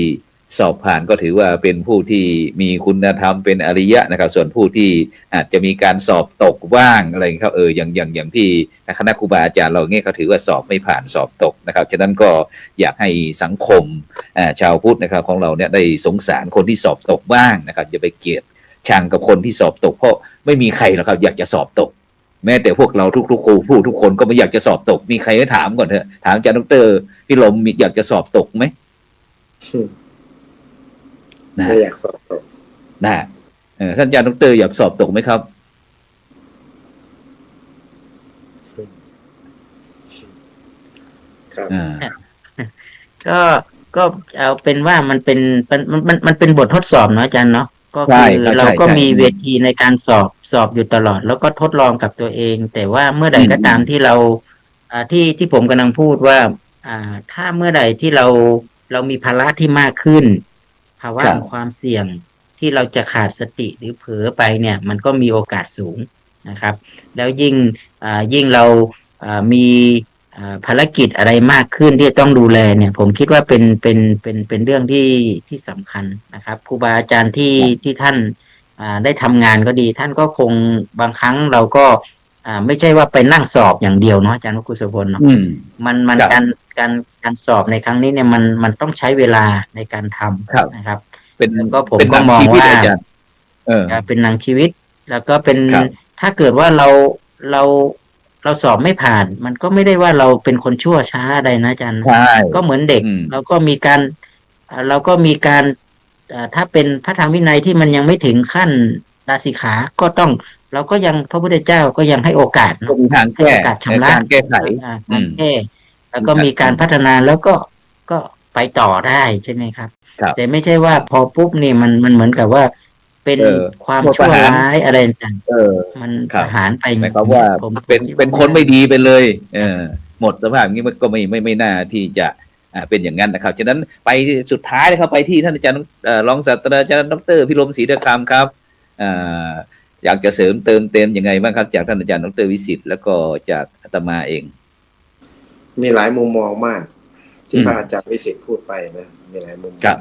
สอบผ่านก็ถือว่าเป็นผู้ที่มีคุณธรรมเป็นอริยะนะครับ ส่วนผู้ที่อาจจะมีการสอบตกบ้างอะไรครับอย่างที่คณะครูบาอาจารย์เราเนี่ยเขาถือว่าสอบไม่ผ่านสอบตกนะครับฉะนั้นก็อยากให้สังคมชาวพุทธนะครับของเราเนี่ยได้สงสารคนที่สอบตกบ้างนะครับอย่าไปเกลียดชังกับคนที่สอบตกเพราะไม่มีใครหรอกครับอยากจะสอบตก แม้แต่พวกเราทุกครูผู้ทุกคนก็ไม่อยากจะสอบตกมีใครก็ถามก่อนเถอะถามอาจารย์ดร.พี่ลมมีอยากจะสอบตกไหมนะ
ไม่อยากสอบตก
นะท่านอาจารย์ดร.อยากสอบตกไหมครับ
ครับ
อ่า
ก็เอาเป็นว่ามันเป็นบททดสอบเนาะอาจารย์เนาะก็
ใช่
คือ
ครับ
เราก็
ใช่
มีเวทีในการสอบอยู่ตลอด แล้วก็ทดลองกับตัวเอง แต่ว่าเมื่อใดก็ตามที่เราที่ผมกำลังพูดว่าถ้าเมื่อใดที่เรามีภาระที่มากขึ้น ภาวะ
ครับ
ของความเสี่ยงที่เราจะขาดสติหรือเผลอไปเนี่ย มันก็มีโอกาสสูงนะครับ แล้วยิ่งเรามีภารกิจอะไรมากขึ้นที่ต้องดูแลเนี่ย ผมคิดว่าเป็นเรื่องที่สำคัญนะครับครูบาอาจารย์ที่ท่านได้ทำงานก็ดี ท่านก็คงบางครั้งเราก็ไม่ใช่ว่าไปนั่งสอบอย่างเดียวเนาะอาจารย์ครูสุพลเนาะ
อืม
มัน
ครับ
การสอบในครั้งนี้เนี่ยมันต้องใช้เวลาในการท
ครับ
ำนะครับ
เป็น
แล้วก็ผม
เป็น
ก็
หนัง
มอง
ชีวิต
ว่า
อาจารย์
เป็นหนังชีวิต แล้วก็เป็น
ครับ
ถ้าเกิดว่าเราสอบไม่ผ่าน มันก็ไม่ได้ว่าเราเป็นคนชั่วช้าใดนะอาจารย์นะ
ใช่
ก็เหมือนเด็ก
อืม
เราก็มีการถ้าเป็นพระธรรมวินัยที่มันยังไม่ถึงขั้นลาสิกขาก็ต้อง เราก็ยังพระพุทธเจ้าก็ยังให้โอกาส
ก็
เนาะ
มีทาง
ให้
แก้
โอกาสชำระ
การแก้ไข
การแก้แล้วก็มีการพัฒนาแล้วก็ไปต่อได้ใช่ไหมครับ
ครับ
แต่ไม่ใช่ว่าพอปุ๊บนี่มันเหมือนกับว่าเป็น
เออ
ความ
โทษประ
ชั่ว
หาร
ร้ายอะไรต่าง มัน
ครั
ป
บ
ระหารไป
หมายความว่า
ผม
เป็น
คิดว่า
เป็นคนไม่ดีไปเลย หมดสภาพอย่างนี้มันก็ไม่น่าที่จะเป็นอย่างนั้นนะครับฉะนั้นไปสุดท้ายเลยครับไปที่ท่านอาจารย์รองศาสตราจารย์ดร.พิรมศรีเดชคำครับอยากจะเสริมเติมเต็มยังไงบ้างครับจากท่านอาจารย์ดร.วิสิทธิ์แล้วก็จากอาตมาเอง
มีหลายมุมมองมาก ที่
อืม
พระอาจารย์วิสิทธิ์พูดไปนะมีหลายมุมมอง
ครับ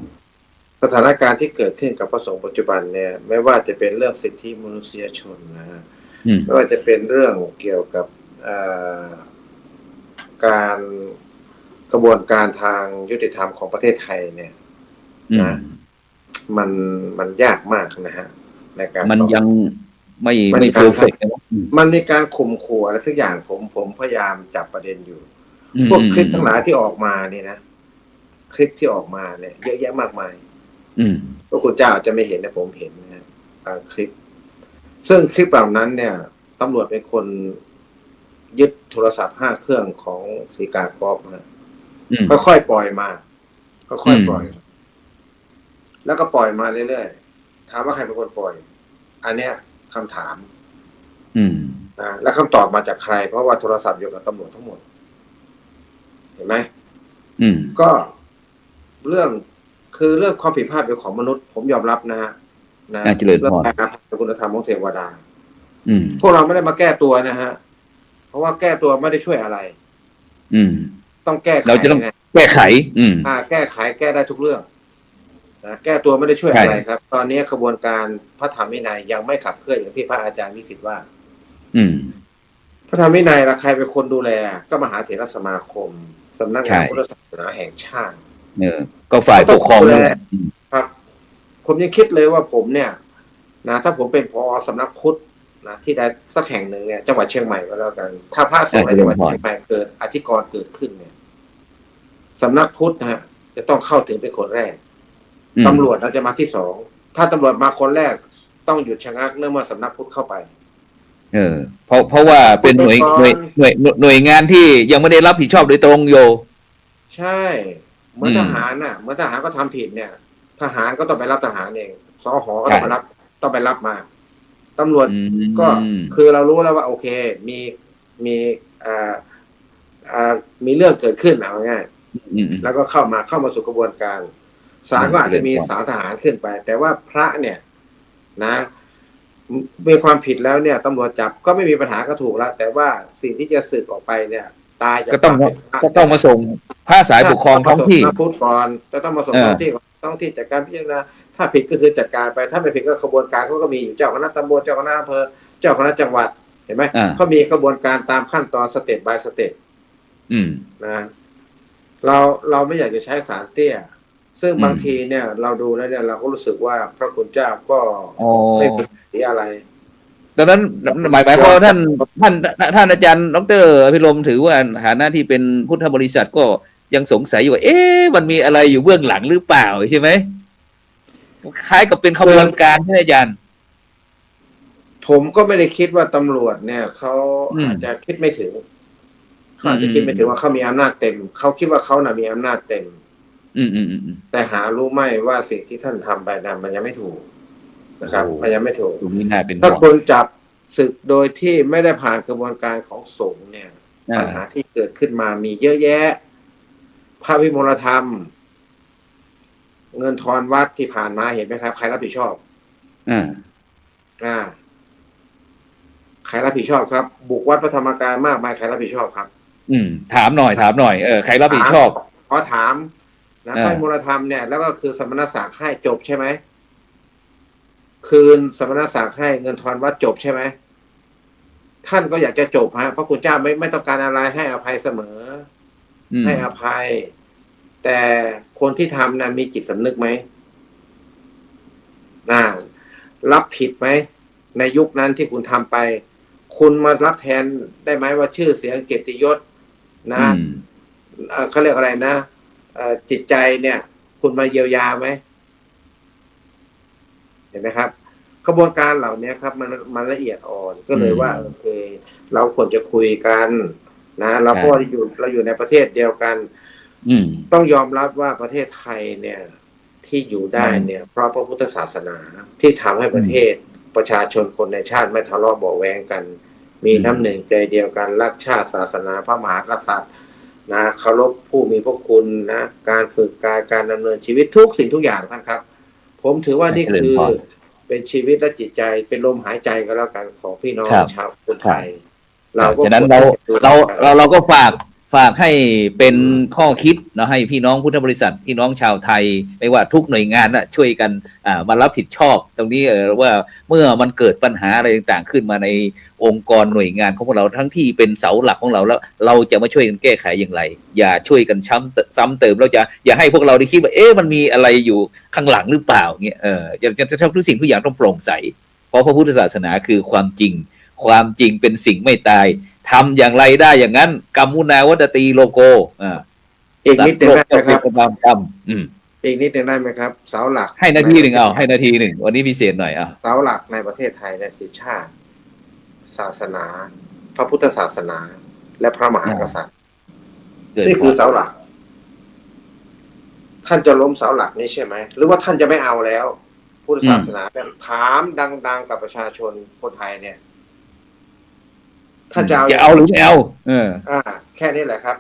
สถานการณ์ที่เกิดขึ้นกับพระสงฆ์ปัจจุบันเนี่ยไม่ว่าจะเป็นเรื่องสิทธิมนุษยชนนะฮะ
อืม
ไม่ว่าจะเป็นเรื่องเกี่ยวกับการกระบวนการทางยุติธรรมของประเทศไทยเนี่ย
อืม
นะ มันยากมากนะฮะในการ
มัน
ต่อ
ยังไม่
มัน
ไม่
ยัง
เพอร์เฟกต์นะ
มันมีการข่มขู่อะไรสักอย่างผมพยายามจับประเด็นอยู่
อืม
พวกคลิปทั้งหลายที่ออกมาเนี่ยนะคลิปที่ออกมาเนี่ยเยอะแยะมากมาย
อืม
พวกคุณเจ้าอาจจะไม่เห็นนะผมเห็นนะบางคลิป ซึ่งคลิปเหล่านั้นเนี่ยตำรวจเป็นคนยึดโทรศัพท์5 เครื่องของสีกากรนะ
อืม
ค่อยๆปล่อยมาค่อย
อืม
ๆปล่อย แล้วก็ปล่อยมาเรื่อยๆถามว่าใครเป็นคนปล่อย อันเนี้ยคำถาม
อืม
นะและคำตอบมาจากใคร เพราะว่าโทรศัพท์อยู่กับตำรวจทั้งหมด เห็นไหม
อืม
ก็เรื่องความผิดพลาดเป็นของมนุษย์ ผมยอมรับนะฮะนะ
เจริญพร
เรื่องการเป็นคุณธรรมของเทวดา
อืม
พวกเราไม่ได้มาแก้ตัวนะฮะ เพราะว่าแก้ตัวไม่ได้ช่วยอะไร
อืม
ต้องแก้ไข
เราจะต้อง
ไง
แก้ไข อืม
แก้ไขแก้ได้ทุกเรื่องนะแก้ตัวไม่ได้ช่วยอะไรครับ ตอนนี้กระบวนการพระธรรมวินัยยังไม่ขับเคลื่อนอย่างที่พระอาจารย์วิสิทธิ์ว่า
อืม
พระธรรมวินัยละใครเป็นคนดูแล ก็มหาเถรสมาคมสำนักงาน
ใช่
พุทธศาสนาแห่งชาติ
ก็ฝ่ายปกครอง
ก็ต้องดู
ด้
แล
วยอืม
ครับ ผมยังคิดเลยว่าผมเนี่ยนะถ้าผมเป็นผอ.สำนักพุทธนะที่ใดสักแห่งหนึ่งเนี่ยจังหวัดเชียงใหม่ก็แล้วกัน ถ้าพระสงฆ์ในจังหวัดเชียงใหม่เกิดอธิกรณ์เกิดขึ้นเนี่ยสำนักพุทธนะฮะจะต้องเข้าถึงเป็นคนแรก ตำรวจเราจะมาที่ 2ถ้าตำรวจมาคนแรกต้องหยุดชะงักเนื่องเมื่อสำนักพุทธเข้าไป
เพราะว่าเป็นหน่วยงานที่ยังไม่ได้รับผิดชอบโดยตรงโย
ใช่เหมือนทหารน่ะเหมือนทหารก็ทำผิดเนี่ยทหารก็ต้องไปรับทหารเองสหก็ต้องไปรับมาตำรวจก็คือเรารู้แล้วว่าโอเคมีมีเรื่องเกิดขึ้นเอาง่ายแล้วก็เข้ามาสู่กระบวนการศาลก็อาจจะมีศาลทหารขึ้นไปแต่ว่าพระเนี่ยนะมีความผิดแล้วเนี่ยตำรวจจับก็ไม่มีปัญหาก็ถูกแล้วแต่ว่าสิ่งที่จะสึกออกไปเนี่ยตาย
ก็ต้องมาส่งพระสายปกครองท้องที่
พูดก่อนจะต้องมาส่งท้องที่จัดการพิจารณาถ้าผิดก็คือจัดการไปถ้าไม่ผิดก็กระบวนการเขาก็มีอยู่เจ้าคณะตำบลเจ้าคณะอำเภอเจ้าคณะจังหวัดเห็นไหมเขามีกระบวนการตามขั้นตอนสเต็ป by สเต็ปนะเราไม่อยากจะใช้สารเตี้ยซึ่งบางทีเนี่ยเราดูแล้วเนี่ยเราก็รู้สึกว่าพระคุณเจ้าก็ไม่เป็นสีอะไร
ดังนั้นหมายความว่าท่านอาจารย์ดร.อภิรมย์ถือว่าฐานะที่เป็นพุทธบริษัทก็ยังสงสัยอยู่ว่ามันมีอะไรอยู่เบื้องหลังหรือเปล่าใช่ไหมคล้ายกับเป็นขบวนการใช่ไหมอาจารย์
ผมก็ไม่ได้คิดว่าตำรวจเนี่ยเขาอาจจะคิดไม่ถึงเขาอาจจะคิดไม่ถึงว่าเขามีอำนาจเต็มเขาคิดว่าเขาน่ะมีอำนาจเต็มแต่หารู้ไหมว่าสิ่งที่ท่านทำไปนั้นมันยังไม่ถูกนะครับมันยังไม่ถูกถ้าคนจับศึกโดยที่ไม่ได้ผ่านกระบวนการของสงฆ์เนี่ยปัญหาที่เกิดขึ้นมามีเยอะแยะพระวิมลธรรมเงินทอนวัดที่ผ่านมาเห็นไหมครับใครรับผิดชอบใครรับผิดชอบครับบุกวัดพระธรรมกายมากมายใครรับผิดชอบครับ
ถามหน่อยใครรับผิดชอบ
ขอถามนะพระวิมลธรรมเนี่ยแล้วก็คือสมณศักดิ์ให้จบใช่ไหมคืนสมณศักดิ์ให้เงินทอนวัดจบใช่ไหมท่านก็อยากจะจบฮะเพราะคุณเจ้าไม่ต้องการอะไรให้อภัยเสมอให้อภัยแต่คนที่ทำนะมีจิตสำนึกไหมรับผิดไหมในยุคนั้นที่คุณทำไปคุณมารับแทนได้ไหมว่าชื่อเสียงเกียรติยศนะเขาเรียกอะไรนะจิตใจเนี่ยคุณมาเยียวยาไหมเห็นไหมครับกระบวนการเหล่านี้ครับมันละเอียดอ่อนก็เลยว่าโอเคเราควรจะคุยกันนะเราก็อยู่ในประเทศเดียวกันต้องยอมรับว่าประเทศไทยเนี่ยที่อยู่ได้เนี่ยเพราะพระพุทธศาสนาที่ทำให้ประเทศประชาชนคนในชาติไม่ทะเลาะเบาะแว้งกันมีน้ำหนึ่งใจเดียวกันรักชาติศาสนาพระมหากษัตริย์นะเคารพผู้มีพระคุณนะการฝึกการดำเนินชีวิตทุกสิ่งทุกอย่างท่านครับผมถือว่านี่คือเป็นชีวิตและจิตใจเป็นลมหายใจก็แล้วกันของพี่น้องชาวคนไทย
ฉะนั้นเราก็ฝากให้เป็นข้อคิดเนาะให้พี่น้องพุทธบริษัทพี่น้องชาวไทยไม่ว่าทุกหน่วยงานน่ะช่วยกันมารับผิดชอบตรงนี้ว่าเมื่อมันเกิดปัญหาอะไรต่างๆขึ้นมาในองค์กรหน่วยงานของพวกเราทั้งที่เป็นเสาหลักของเราแล้วเราจะมาช่วยกันแก้ไขอย่างไรอย่าช่วยกันซ้ำเติมเราจะอย่าให้พวกเราได้คิดว่ามันมีอะไรอยู่ข้างหลังหรือเปล่าเงี้ยจะทุกสิ่งทุกอย่างต้องโปร่งใสเพราะพระพุทธศาสนาคือความจริงเป็นสิ่งไม่ตายทำอย่างไรได้อย่างนั้นกัมมุนาวัตตีโลโก
อีกนิดนึงได้ไหมครับอีกนิดนึงได้ไหมครับเสาหลัก
ให้นาทีหนึ่งให้นาทีหนึ่งวันนี้พิเศษหน่อย
เสาหลักในประเทศไทยและสิชาติศาสนาพระพุทธศาสนาและพระมหากษัตริย์นี่คือเสาหลักท่านจะล้มเสาหลักนี้ใช่ไหมหรือว่าท่านจะไม่เอาแล้วพุทธศาสนาถามดังๆกับประชาชนคนไทยเนี่ยถ้าจะ
เอาหรือไม่เอา
แค่นี้แหละครับ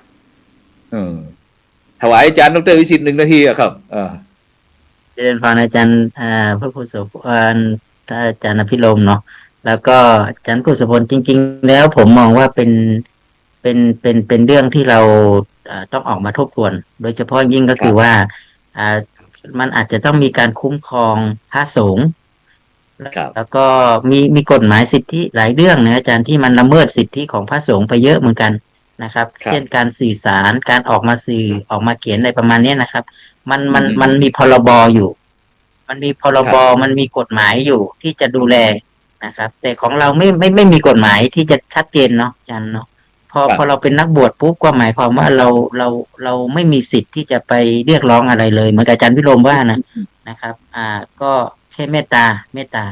ถวายอาจารย์ดร.วิสิทธิ์1 นาทีครับ
เจริญพรอาจารย์พระครูโสพลอาจารย์อภิรมย์เนาะแล้วก็อาจารย์ครูโสพลจริงๆแล้วผมมองว่าเป็นเรื่องที่เราต้องออกมาทบทวนโดยเฉพาะยิ่งก็คือว่ามันอาจจะต้องมีการคุ้มครองพระสงฆ์แล้วก็มีกฎหมายสิทธิหลายเรื่องนะอาจารย์ที่มันละเมิดสิทธิของพระสงฆ์ไปเยอะเหมือนกันนะครับเช่นการสื่อสารการออกมาสื่อออกมาเขียนอะไรประมาณนี้นะครับมันมีพรบอยู่มันมีพรบมันมีกฎหมายอยู่ที่จะดูแลนะครับแต่ของเราไม่มีกฎหมายที่จะชัดเจนเนาะอาจารย์เนาะพอเราเป็นนักบวชปุ๊บก็หมายความว่าเราไม่มีสิทธิ์ที่จะไปเรียกร้องอะไรเลยเหมือนกับอาจารย์วิโรมว่านะครับก็แค่เมตตา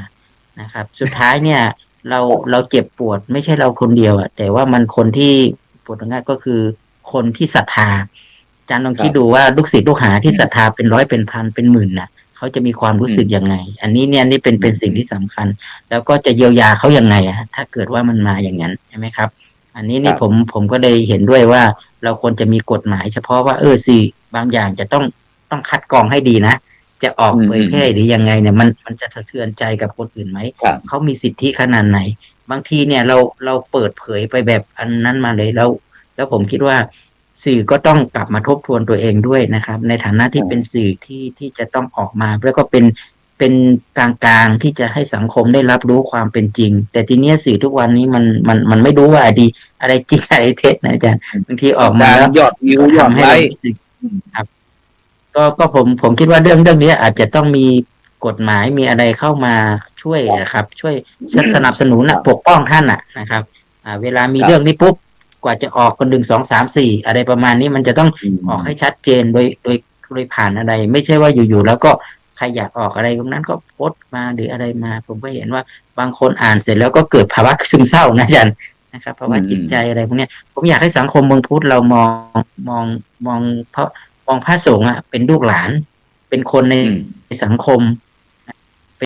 นะครับสุดท้ายเนี่ย เราเราเจ็บปวดไม่ใช่เราคนเดียวอ่ะแต่ว่ามันคนที่ปวดง่ายก็คือคนที่ศรัทธาอาจารย์ลองคิดดูว่าลูกศิษย์ลูกหาที่ศรัทธาเป็นร้อยเป็นพันเป็นหมื่นน่ะเขาจะมีความรู้สึกยังไง อันนี้เนี่ยนี่เป็นสิ่งที่สำคัญ แล้วก็จะเยียวยาเขายังไงอะถ้าเกิดว่ามันมาอย่างนั้นใช่ไหมครับ อันนี้นี่ผมก็เลยเห็นด้วยว่าเราควรจะมีกฎหมายเฉพาะว่าสื่อบางอย่างจะต้องคัดกรองให้ดีนะจะออกเผยแพร่หรือยังไงเนี่ยมันจะสะเทือนใจกับคนอื่นไหมเขามีสิทธิขนาดไหน บางทีเนี่ยเราเปิดเผยไปแบบอันนั้นมาเลยแล้วผมคิดว่าสื่อก็ต้องกลับมาทบทวนตัวเองด้วยนะครับ ในฐานะที่เป็นสื่อที่จะต้องออกมาแล้วก็เป็นกลางๆที่จะให้สังคมได้รับรู้ความเป็นจริง แต่ทีนี้สื่อทุกวันนี้มันไม่รู้ว่าอะไรจริงอะไรเท็จนะอาจารย์บางทีออกมาแล้ว
ยอดวิวยอดไลค์
ครับก็ผมคิดว่าเรื่องนี้อาจจะต้องมีกฎหมายมีอะไรเข้ามาช่วยนะครับ ช่วยสนับสนุนปกป้องท่านนะครับเวลามีเรื่องนี้ปุ๊บกว่าจะออกคน1 2 3 4อะไรประมาณนี้มันจะต้องออกให้ชัดเจนโดยผ่านอะไร ไม่ใช่ว่าอยู่ๆแล้วก็ใครอยากออกอะไรตรงนั้นก็โพสต์มาหรืออะไรมา ผมก็เห็นว่าบางคนอ่านเสร็จแล้วก็เกิดภาวะซึมเศร้านะอาจารย์นะครับภาวะจิตใจอะไรพวกนี้ผมอยากให้สังคมเมืองพุทธเรามองพระสงฆ์เป็นลูกหลานเป็นคนในสังคม